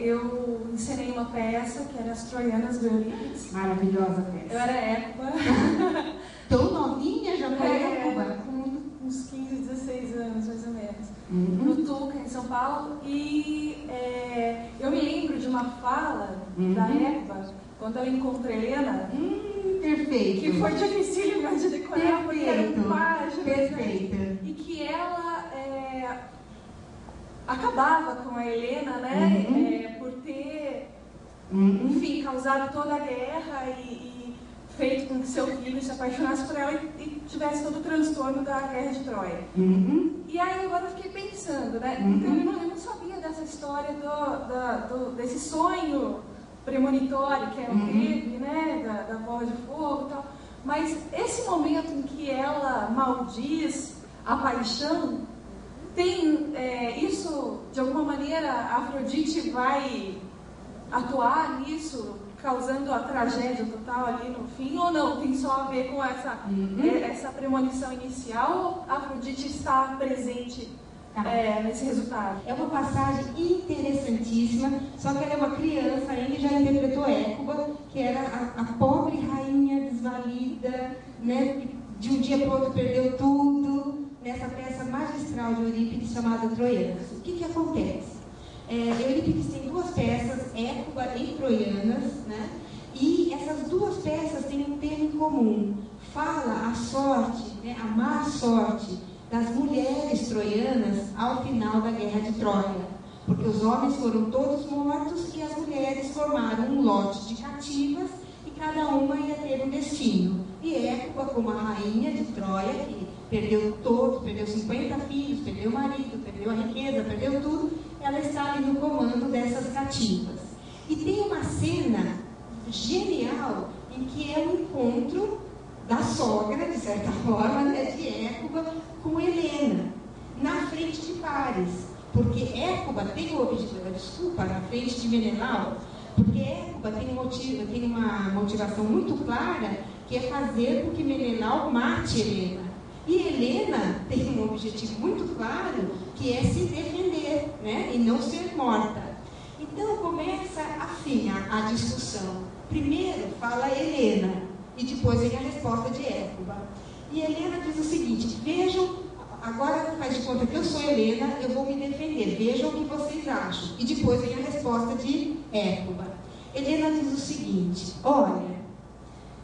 eu ensinei uma peça que era As Troianas do Eurípides. Maravilhosa peça. Eu era Écuba. Tão novinha, já foi Écuba? Com uns 15, 16 anos, mais ou menos. No Tuca, em São Paulo. E eu me lembro de uma fala da Écuba, quando eu encontrei Helena. Perfeito. Que foi dificílimo de decorar, porque eram páginas. Perfeito. Né? E que ela... acabava com a Helena, né? Por ter, enfim, causado toda a guerra e feito com que seu filho se apaixonasse por ela e tivesse todo o transtorno da guerra de Troia. E aí agora eu fiquei pensando, né? Então eu não sabia dessa história desse sonho premonitório que ela teve, né? Da bola de fogo e tal. Mas esse momento em que ela maldiz a paixão, tem isso, de alguma maneira, a Afrodite vai atuar nisso, causando a tragédia total ali no fim, ou não? Tem só a ver com essa premonição inicial, ou a Afrodite está presente nesse resultado? É uma passagem interessantíssima, só que ela é uma criança ainda e já interpretou Écuba, que era a pobre rainha desvalida, né, de um dia para o outro perdeu tudo, nessa peça magistral de Eurípides chamada Troianas. O que acontece? Eurípides tem duas peças, Écuba e Troianas, né? E essas duas peças têm um tema em comum. Fala a sorte, né, a má sorte das mulheres troianas ao final da Guerra de Troia. Porque os homens foram todos mortos e as mulheres formaram um lote de cativas e cada uma ia ter um destino. E Écuba, como a rainha de Troia, que perdeu 50 filhos, perdeu o marido, perdeu a riqueza, perdeu tudo, ela está ali no comando dessas cativas. E tem uma cena genial em que é um encontro da sogra, de certa forma, né, de Écuba com Helena, na frente de Paris. Porque Écuba tem o objetivo, na frente de Menelau, porque Écuba tem uma motivação muito clara, que é fazer com que Menelau mate Helena. E Helena tem um objetivo muito claro, que é se defender, né, e não ser morta. Então começa assim a discussão. Primeiro fala Helena, E depois vem a resposta de Hécuba. E Helena diz o seguinte: vejam, agora faz de conta que eu sou Helena, eu vou me defender, vejam o que vocês acham. E depois vem a resposta de Hécuba. Helena diz o seguinte: olha,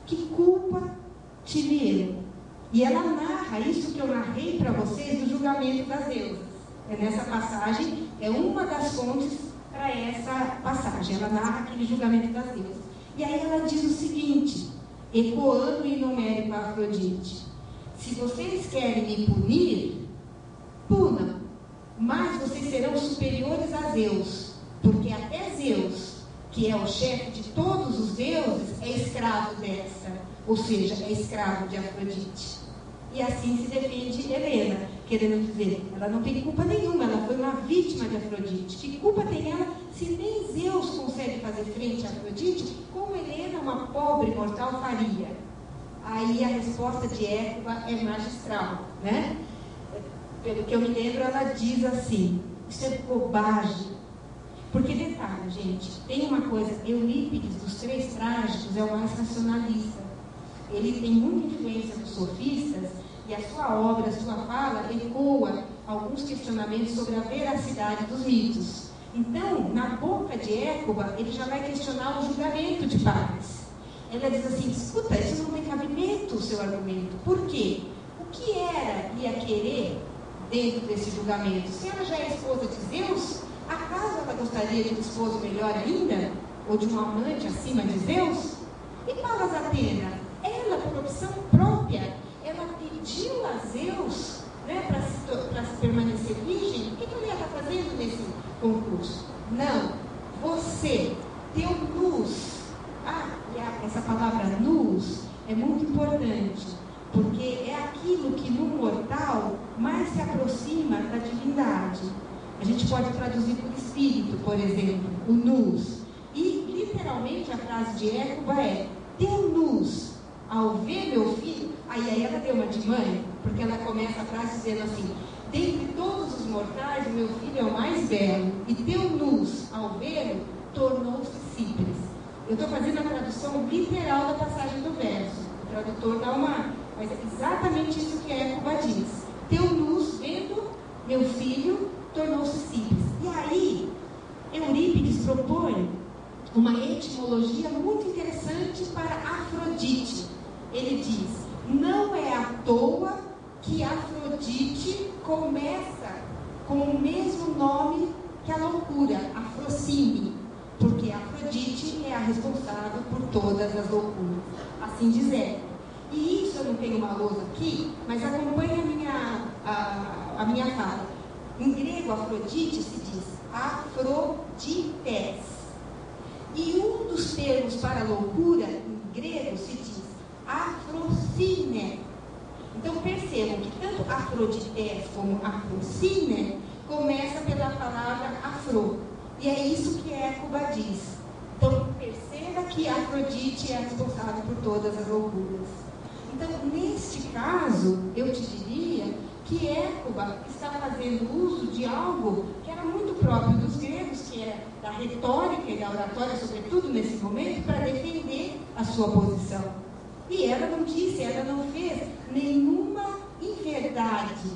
que culpa tive eu? E ela narra isso que eu narrei para vocês do julgamento das deusas. É nessa passagem, é uma das fontes para essa passagem. Ela narra aquele julgamento das deusas. E aí ela diz o seguinte, ecoando o inomérico a Afrodite: se vocês querem me punir, punam, mas vocês serão superiores a Zeus, porque até Zeus, que é o chefe de todos os deuses, é escravo dessa, ou seja, é escravo de Afrodite. E assim se defende Helena, querendo dizer, ela não tem culpa nenhuma, ela foi uma vítima de Afrodite. Que culpa tem ela se nem Zeus consegue fazer frente a Afrodite, como Helena, uma pobre mortal, faria? Aí a resposta de Hécuba é magistral, né? Pelo que eu me lembro, ela diz assim: isso é bobagem. Porque, detalhe, gente, tem uma coisa, Eurípides, dos três trágicos, é o mais racionalista. Ele tem muita influência dos sofistas, e a sua obra, a sua fala, ecoa alguns questionamentos sobre a veracidade dos mitos. Então, na boca de Hécuba, ele já vai questionar o julgamento de Paris. Ela diz assim: escuta, isso não tem cabimento, o seu argumento. Por quê? O que ia querer dentro desse julgamento? Se ela já é esposa de Zeus, acaso ela gostaria de um esposo melhor ainda? Ou de um amante acima de Zeus? E Palas Atena, ela, por opção própria, ela pediu a Zeus, né, para permanecer virgem. O que ela ia estar fazendo nesse concurso? Não, você, teu nus. E essa palavra nus é muito importante, porque é aquilo que no mortal mais se aproxima da divindade. A gente pode traduzir por espírito, por exemplo, o nus. E, literalmente, a frase de Hécuba é: teu nus, ao ver meu filho. Aí ela deu uma de mãe, porque ela começa a frase dizendo assim: dentre todos os mortais, o meu filho é o mais belo, e teu nus, ao vê-lo, tornou-se Cíperes. Eu estou fazendo a tradução literal da passagem do verso. O tradutor dá uma... Mas é exatamente isso que Hécuba diz. Teu nus, vendo meu filho, tornou-se Cíperes. E aí, Eurípides propõe uma etimologia muito interessante para Afrodite. Ele diz: não é à toa que Afrodite começa com o mesmo nome que a loucura, Afrocine, porque Afrodite é a responsável por todas as loucuras. Assim diz Hécuba. E isso, eu não tenho uma lousa aqui, mas acompanhe a minha fala. Em grego, Afrodite se diz Afrodites. E um dos termos para loucura, em grego, se diz Afrocine. Então percebam que tanto Afrodites como Afrocine começa pela palavra afro. E é isso que Hécuba diz. Então perceba que Afrodite é responsável por todas as loucuras. Então, neste caso, eu te diria que Hécuba está fazendo uso de algo que era muito próprio dos gregos, que é da retórica e da oratória, sobretudo nesse momento, para defender a sua posição. E ela não disse, ela não fez nenhuma inverdade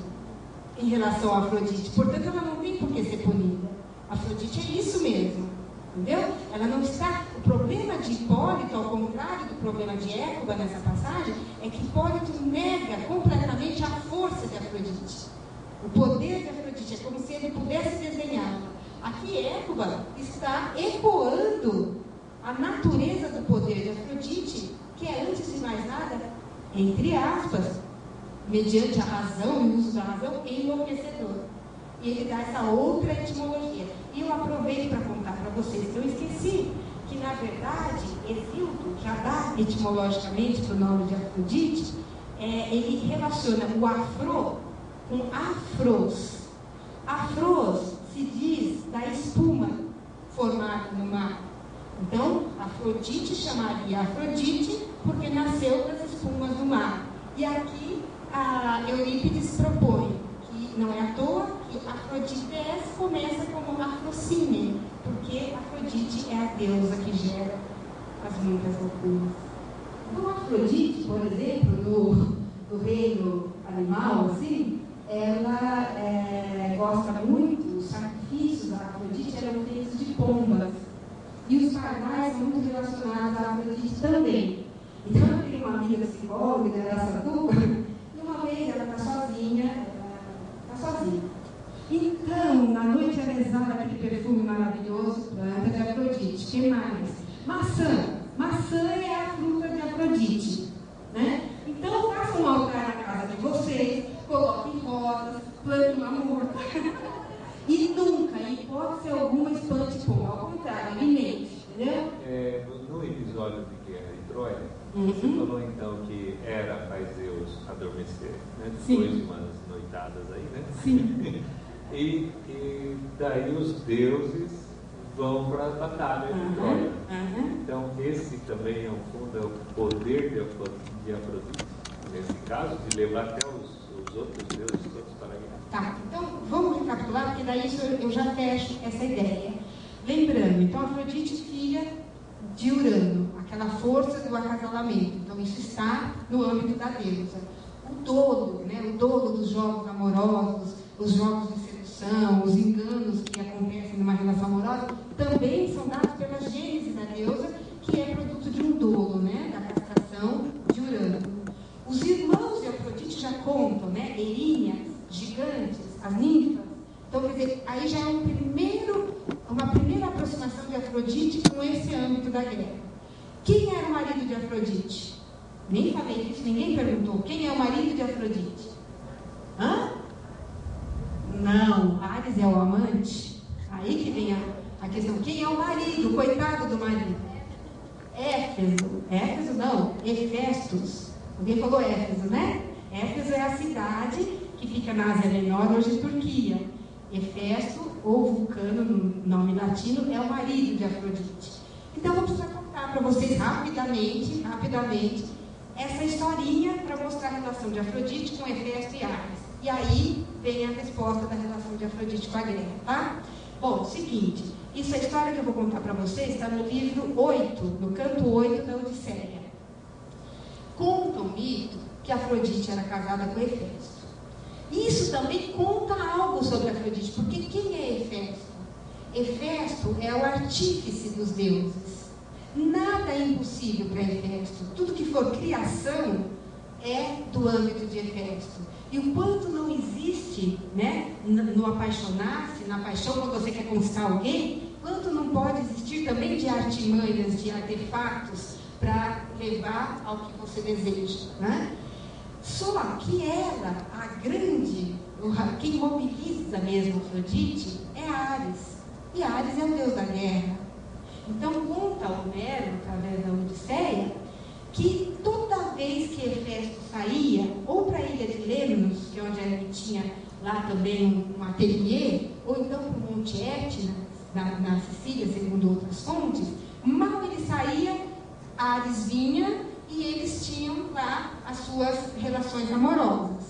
em relação a Afrodite. Portanto, ela não tem por que ser punida. Afrodite é isso mesmo. Entendeu? Ela não está... O problema de Hipólito, ao contrário do problema de Hécuba nessa passagem, é que Hipólito nega completamente a força de Afrodite. O poder de Afrodite é como se ele pudesse desenhá-la. Aqui Hécuba está ecoando a natureza do poder de Afrodite, que é, antes de mais nada, entre aspas, mediante a razão e o uso da razão, enlouquecedor. E ele dá essa outra etimologia. E eu aproveito para contar para vocês que eu esqueci que, na verdade, Hesíodo já dá etimologicamente para o nome de Afrodite, ele relaciona o afro com afros. Afros se diz da espuma formada no mar. Então, Afrodite chamaria Afrodite porque nasceu das espumas do mar. E aqui Eurípides propõe que não é à toa que Afrodite começa como Afrocine, porque Afrodite é a deusa que gera as muitas loucuras. Então, a Afrodite, por exemplo, no reino animal, assim, ela gosta muito, os sacrifícios da Afrodite eram feitos de pombas. E os pardais são muito relacionados à Afrodite também. Então, eu tenho uma amiga psicóloga de Araçatuba, e uma vez ela está sozinha. Então, na noite ela exala aquele perfume maravilhoso, planta de Afrodite. O que mais? Maçã. Maçã é a fruta de Afrodite. Né? Então, faça um altar na casa de vocês, coloquem rosas, plante uma murta. E nunca, em hipótese alguma, espante pomba. Ao contrário, alimente. Entendeu? No episódio de Guerra em Troia, você falou então que Hera faz Zeus adormecer, né? Depois de umas noitadas aí, né? Sim. E daí os deuses vão para a batalha de Troia. Então esse também é o poder de Afrodite, nesse caso, de levar até os outros deuses todos para a guerra. Tá, então vamos recapitular, porque daí eu já fecho essa ideia. Lembrando, então Afrodite, filha de Urano, aquela força do acasalamento. Então isso está no âmbito da deusa. O dolo, né? O dolo dos jogos amorosos, os jogos de sedução, os enganos que acontecem numa relação amorosa, também são dados pela gênese da deusa, que é produto de um dolo, né? Da castração de Urano. Os irmãos de Afrodite já contam, né? Erinhas, gigantes, as ninfas. Então, quer dizer, aí já é uma primeira aproximação de Afrodite com esse âmbito da guerra. Quem era o marido de Afrodite? Nem falei disso, ninguém perguntou. Quem é o marido de Afrodite? Não, Ares é o amante. Aí que vem a questão. Quem é o marido? Coitado do marido. Éfeso não, Hefestos. Alguém falou Éfeso, né? Éfeso é a cidade que fica na Ásia Menor, hoje é Turquia. Hefesto, ou Vulcano, no nome latino, é o marido de Afrodite. Então, vou precisar contar para vocês rapidamente, essa historinha para mostrar a relação de Afrodite com Hefesto e Ares. E aí vem a resposta da relação de Afrodite com a guerra, tá? Bom, seguinte, essa história que eu vou contar para vocês está no livro 8, no canto 8 da Odisseia. Conta o mito que Afrodite era casada com Hefesto. Isso também conta algo sobre Afrodite, porque quem é Hefesto? Hefesto é o artífice dos deuses. Nada é impossível para Hefesto. Tudo que for criação é do âmbito de Hefesto. E o quanto não existe, né, no apaixonar-se, na paixão, quando você quer conquistar alguém, quanto não pode existir também de artimanhas, de artefatos para levar ao que você deseja, né? Só que ela, quem mobiliza mesmo Afrodite é Ares. E Ares é o deus da guerra. Então conta Homero, através da Odisseia, que toda vez que Hefesto saía, ou para a ilha de Lemnos, que é onde ele tinha lá também um ateliê, ou então para o Monte Etna, na Sicília, segundo outras fontes, mal ele saía, Ares vinha e eles tinham lá as suas relações amorosas.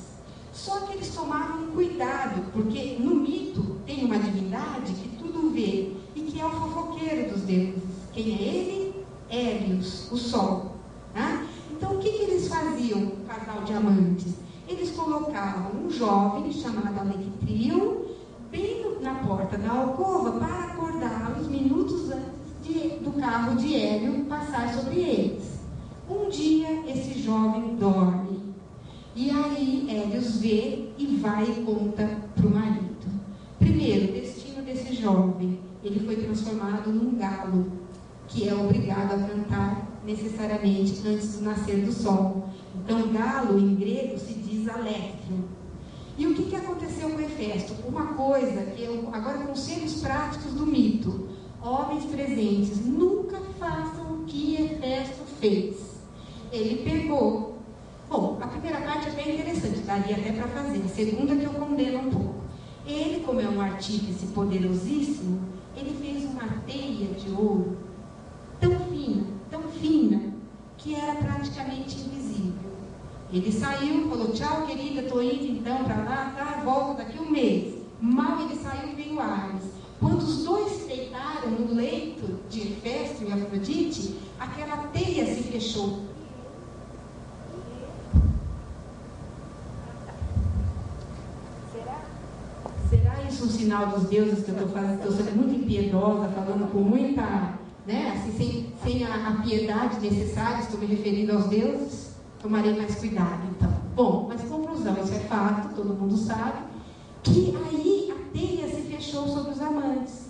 Só que eles tomavam cuidado, porque no mito tem uma divindade que tudo vê, e que é o fofoqueiro dos deuses. Quem é ele? Hélios, o Sol. Tá? Então, o que eles faziam, o casal de amantes? Eles colocavam um jovem chamado Alectrion bem na porta da alcova para acordá-los minutos antes do carro de Hélio passar sobre eles. Um dia, esse jovem dorme. E aí, Hélios vê e vai e conta para o marido. Primeiro, o destino desse jovem. Ele foi transformado num galo, que é obrigado a cantar necessariamente antes do nascer do sol. Então, galo em grego se diz alectro. E o que aconteceu com Hefesto? Uma coisa que agora conselhos práticos do mito. Homens presentes, nunca façam o que Hefesto fez. Ele pegou. Bom, a primeira parte é bem interessante, daria até para fazer. A segunda que eu condeno um pouco. Ele, como é um artífice poderosíssimo, ele fez uma teia de ouro tão fina, que era praticamente invisível. Ele saiu, falou, tchau querida, estou indo então para lá, tá? Volto daqui um mês. Mal ele saiu, veio Ares. Quando os dois se deitaram no leito de Hefesto e Afrodite, aquela teia se fechou. isso um sinal dos deuses, que eu estou sendo muito impiedosa, falando com muita, né, assim, sem a piedade necessária, estou me referindo aos deuses, tomarei mais cuidado, então. Bom, mas conclusão, isso é fato, todo mundo sabe, que aí a teia se fechou sobre os amantes.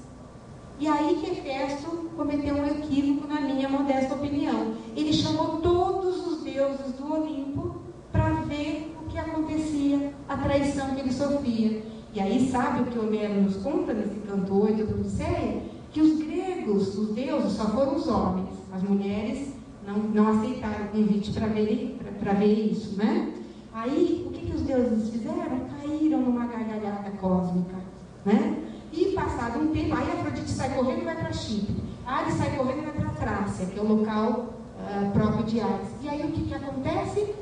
E aí que Hefesto cometeu um equívoco, na minha modesta opinião. Ele chamou todos os deuses do Olimpo para ver o que acontecia, a traição que ele sofria. E aí sabe o que Homero nos conta nesse canto 8 da Odisseia? Que os gregos, os deuses, só foram os homens. As mulheres não aceitaram o convite para ver isso, né? Aí, o que os deuses fizeram? Caíram numa gargalhada cósmica, né? E passado um tempo, aí Afrodite sai correndo e vai para Chipre. Ares sai correndo e vai para Trácia, que é o local próprio de Ares. E aí o que acontece?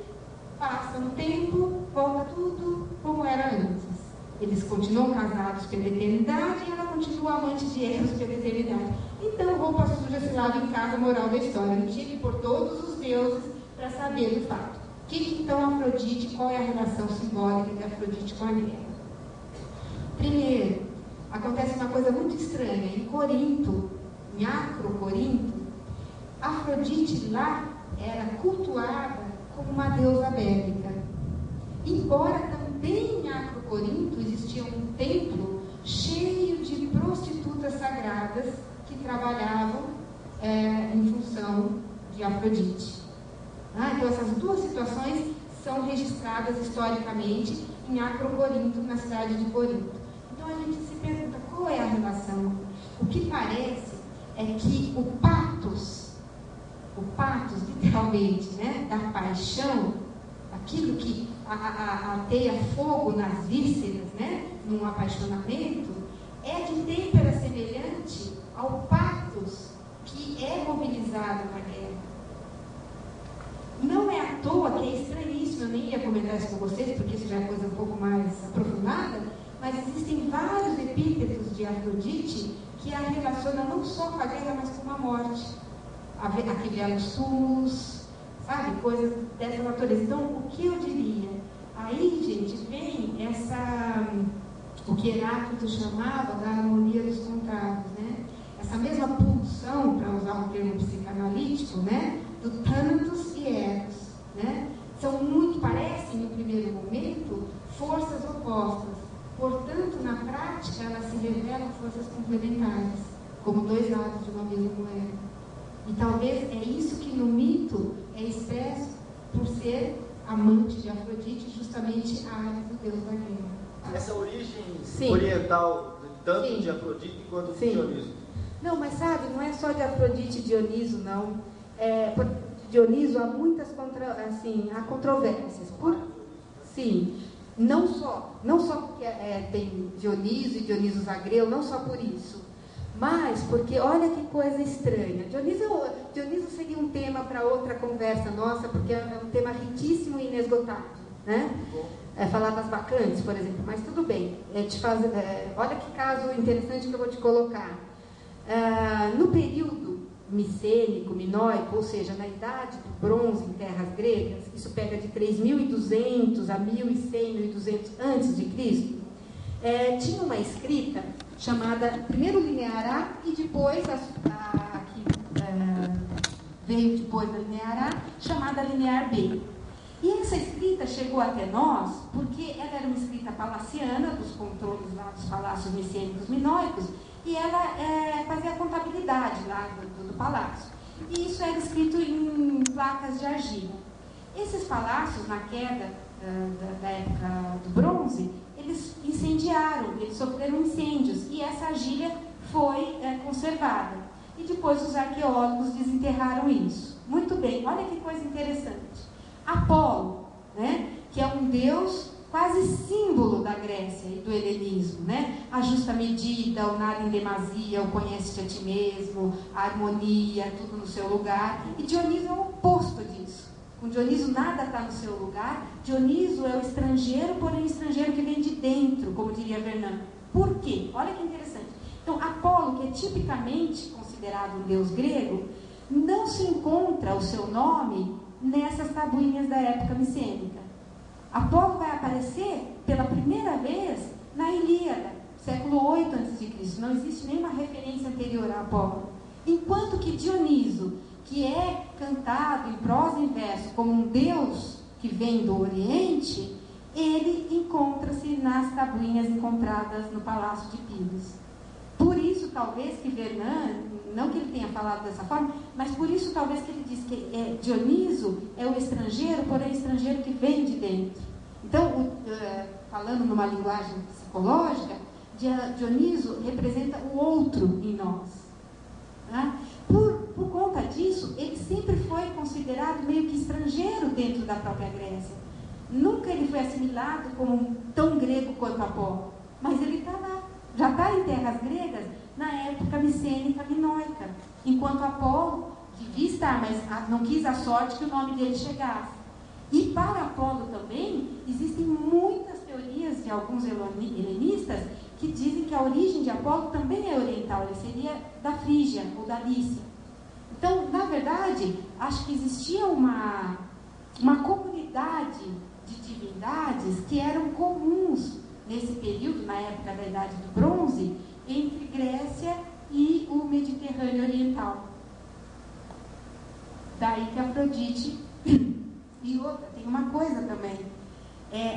Passa um tempo, volta tudo como era antes. Eles continuam casados pela eternidade e ela continua amante de Eros pela eternidade. Então, roupa suja se lava em casa, moral da história. Não tinha que pôr todos os deuses para saber do fato. O que então Afrodite, qual é a relação simbólica de Afrodite com a guerra? Primeiro, acontece uma coisa muito estranha. Em Corinto, em Acro-Corinto, Afrodite lá era cultuada como uma deusa bélica. Embora também em Acro-Corinto existia um templo cheio de prostitutas sagradas que trabalhavam em função de Afrodite. Então essas duas situações são registradas historicamente em Acro-Corinto, na cidade de Corinto. Então a gente se pergunta qual é a relação. O que parece é que o pathos literalmente, né, da paixão, aquilo que ateia fogo nas vísceras, né, num apaixonamento, é de têmpera semelhante ao pathos que é mobilizado na guerra. Não é à toa que é estranhíssimo, eu nem ia comentar isso com vocês, porque isso já é coisa um pouco mais aprofundada, mas existem vários epítetos de Afrodite que a relacionam não só com a guerra, mas com a morte. Aqui vieram os túmulos, sabe? Coisas dessa natureza. Então, o que eu diria? Aí, gente, vem o que Heráclito chamava da harmonia dos contratos, né? Essa mesma pulsão, para usar um termo psicanalítico, né? Do Thanatos e Eros, né? São muito, parecem, no primeiro momento, forças opostas. Portanto, na prática, elas se revelam forças complementares, como dois lados de uma mesma moeda. E talvez é isso que no mito é expresso por ser amante de Afrodite, justamente Ares, o deus da guerra. Essa origem oriental, tanto de Afrodite quanto de Dioniso. Não, mas sabe, não é só de Afrodite e Dioniso, não. Por Dioniso há muitas há controvérsias. Não só porque tem Dioniso e Dioniso Zagreu, não só por isso. Mas porque, olha que coisa estranha. Dioniso seria um tema para outra conversa nossa, porque é um tema riquíssimo e inesgotável, né? Falar das bacantes, por exemplo, mas tudo bem. Olha que caso interessante que eu vou te colocar. No período micênico, minoico, ou seja, na idade do bronze em terras gregas, isso pega de 3.200 a 1.100, 1.200 antes de Cristo, tinha uma escrita chamada, primeiro linear A e depois, veio depois da linear A, chamada linear B. E essa escrita chegou até nós porque ela era uma escrita palaciana, dos controles lá dos palácios micênicos minoicos, e ela fazia a contabilidade lá do palácio. E isso era escrito em placas de argila. Esses palácios, na queda da época do bronze, eles incendiaram, eles sofreram incêndios, e essa argila foi conservada. E depois os arqueólogos desenterraram isso. Muito bem, olha que coisa interessante. Apolo, né, que é um deus quase símbolo da Grécia e do helenismo, né? A justa medida, o nada em demasia, o conhece-te a ti mesmo, a harmonia, tudo no seu lugar. E Dioniso é o oposto disso. Com Dioniso nada está no seu lugar. Dioniso é o estrangeiro, porém o estrangeiro que vem de dentro, como diria Fernando. Por quê? Olha que interessante. Então, Apolo, que é tipicamente considerado um deus grego, não se encontra o seu nome nessas tabuinhas da época micênica. Apolo vai aparecer pela primeira vez na Ilíada, século 8 a.C., não existe nenhuma referência anterior a Apolo. Enquanto que Dioniso, que é cantado em prosa e verso como um deus que vem do Oriente, ele encontra-se nas tabuinhas encontradas no Palácio de Pilos. Por isso, talvez, que Vernon, não que ele tenha falado dessa forma, mas por isso, talvez, que ele diz que Dioniso é o estrangeiro, porém estrangeiro que vem de dentro. Então, falando numa linguagem psicológica, Dioniso representa o outro em nós. Né? Por conta disso, ele sempre foi considerado meio que estrangeiro dentro da própria Grécia. Nunca ele foi assimilado como tão grego quanto Apolo, mas ele está lá, já está em terras gregas na época micênica minoica, enquanto Apolo devia estar, mas não quis a sorte que o nome dele chegasse. E para Apolo também existem muitas teorias de alguns helenistas que dizem que a origem de Apolo também é oriental, ele seria da Frígia ou da Lícia. Então, na verdade, acho que existia uma comunidade de divindades que eram comuns nesse período, na época da Idade do Bronze, entre Grécia e o Mediterrâneo Oriental. Daí que Afrodite... E outra, tem uma coisa também.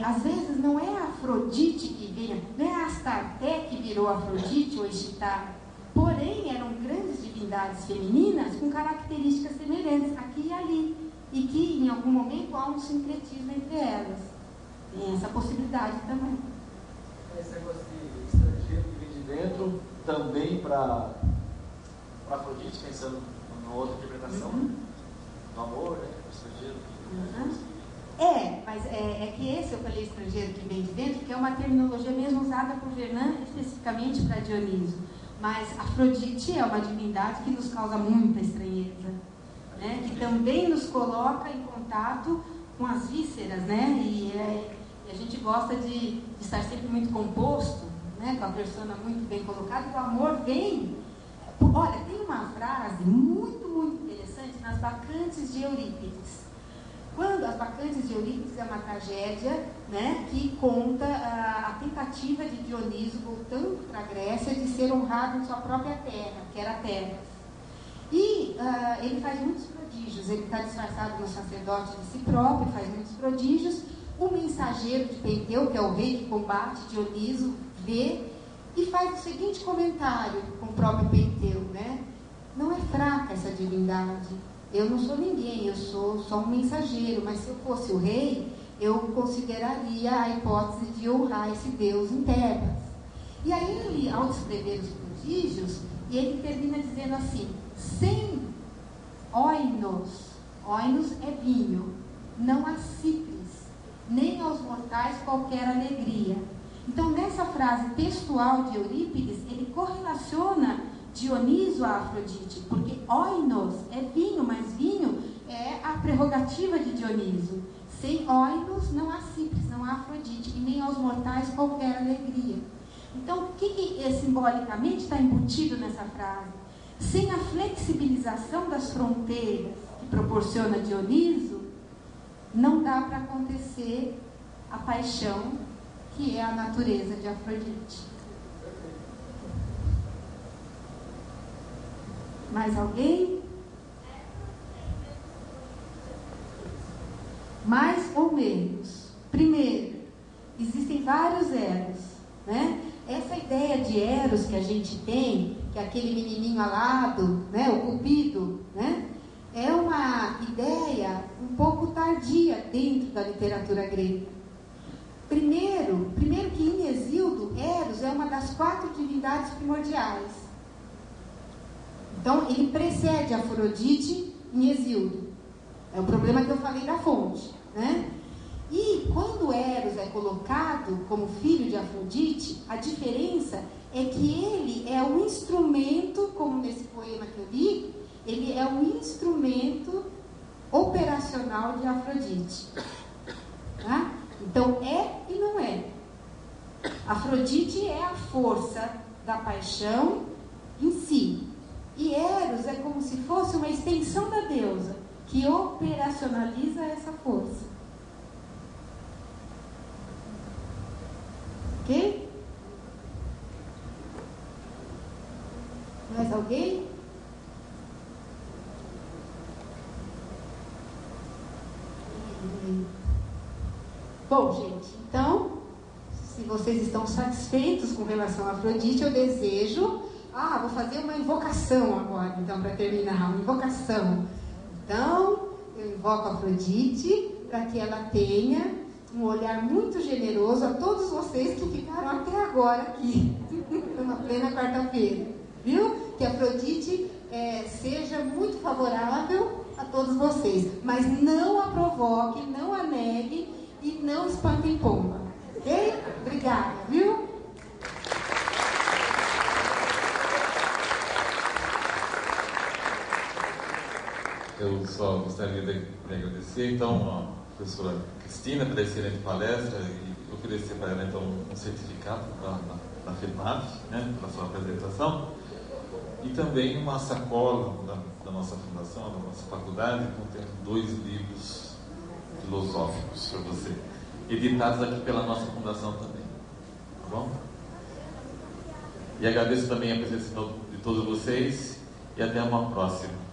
Às vezes não é a Afrodite que vem, não é a Astarté que virou Afrodite ou Ishtar. Porém, eram grandes divindades femininas com características semelhantes aqui e ali. E que em algum momento há um sincretismo entre elas. Tem essa possibilidade também. Esse negócio de estrangeiro que vem de dentro, também para Afrodite, pensando numa outra interpretação do amor, né? O estrangeiro que mas é que esse eu falei estrangeiro que vem de dentro, que é uma terminologia mesmo usada por Vernon especificamente para Dioniso. Mas Afrodite é uma divindade que nos causa muita estranheza, né? Que também nos coloca em contato com as vísceras, né? E a gente gosta de estar sempre muito composto, né? Com a persona muito bem colocada, e o amor vem. Olha, tem uma frase muito, muito interessante nas Bacantes de Eurípides. Quando as Bacantes de Eurípides é uma tragédia, né, que conta a tentativa de Dioniso, voltando para a Grécia, de ser honrado em sua própria terra, que era Tebas. E ele faz muitos prodígios, ele está disfarçado no sacerdote de si próprio, faz muitos prodígios. O mensageiro de Penteu, que é o rei que combate Dioniso, vê e faz o seguinte comentário com o próprio Penteu, né? Não é fraca essa divindade. Eu não sou ninguém, eu sou só um mensageiro, mas se eu fosse o rei, eu consideraria a hipótese de honrar esse Deus em Tebas. E aí ele, ao descrever os prodígios, ele termina dizendo assim: sem oinos é vinho, não há cipres, nem aos mortais qualquer alegria. Então, nessa frase textual de Eurípides, ele correlaciona Dioniso a Afrodite, porque oinos é vinho, mas vinho é a prerrogativa de Dioniso. Sem oinos não há cipres, não há Afrodite, e nem aos mortais qualquer alegria. Então, o que simbolicamente está embutido nessa frase? Sem a flexibilização das fronteiras que proporciona Dioniso, não dá para acontecer a paixão, que é a natureza de Afrodite. Mais alguém? Mais ou menos. Primeiro, existem vários Eros, né? Essa ideia de Eros que a gente tem, que é aquele menininho alado, né? O Cupido, né? É uma ideia um pouco tardia dentro da literatura grega. Primeiro que em Hesíodo, Eros é uma das 4 divindades primordiais. Então, ele precede Afrodite em Hesíodo. É o problema que eu falei da fonte, né? E quando Eros é colocado como filho de Afrodite, a diferença é que ele é o instrumento, como nesse poema que eu li, ele é o instrumento operacional de Afrodite. Tá? Então, é e não é. Afrodite é a força da paixão em si. E Eros é como se fosse uma extensão da deusa, que operacionaliza essa força. Ok? Mais alguém? Bom, gente, então, se vocês estão satisfeitos com relação a Afrodite, eu desejo... vou fazer uma invocação agora, então, para terminar, uma invocação. Então, eu invoco a Afrodite para que ela tenha um olhar muito generoso a todos vocês que ficaram até agora aqui, na plena quarta-feira, viu? Que a Afrodite seja muito favorável a todos vocês, mas não a provoque, não a negue e não espantem pomba, ok? Obrigada, viu? Eu só gostaria de agradecer, então, a professora Cristina pela excelente palestra e oferecer para ela, então, um certificado da FEPAV, né, pela sua apresentação, e também uma sacola da nossa fundação, da nossa faculdade, contendo 2 livros filosóficos para você, editados aqui pela nossa fundação também, tá bom? E agradeço também a presença de todos vocês e até uma próxima.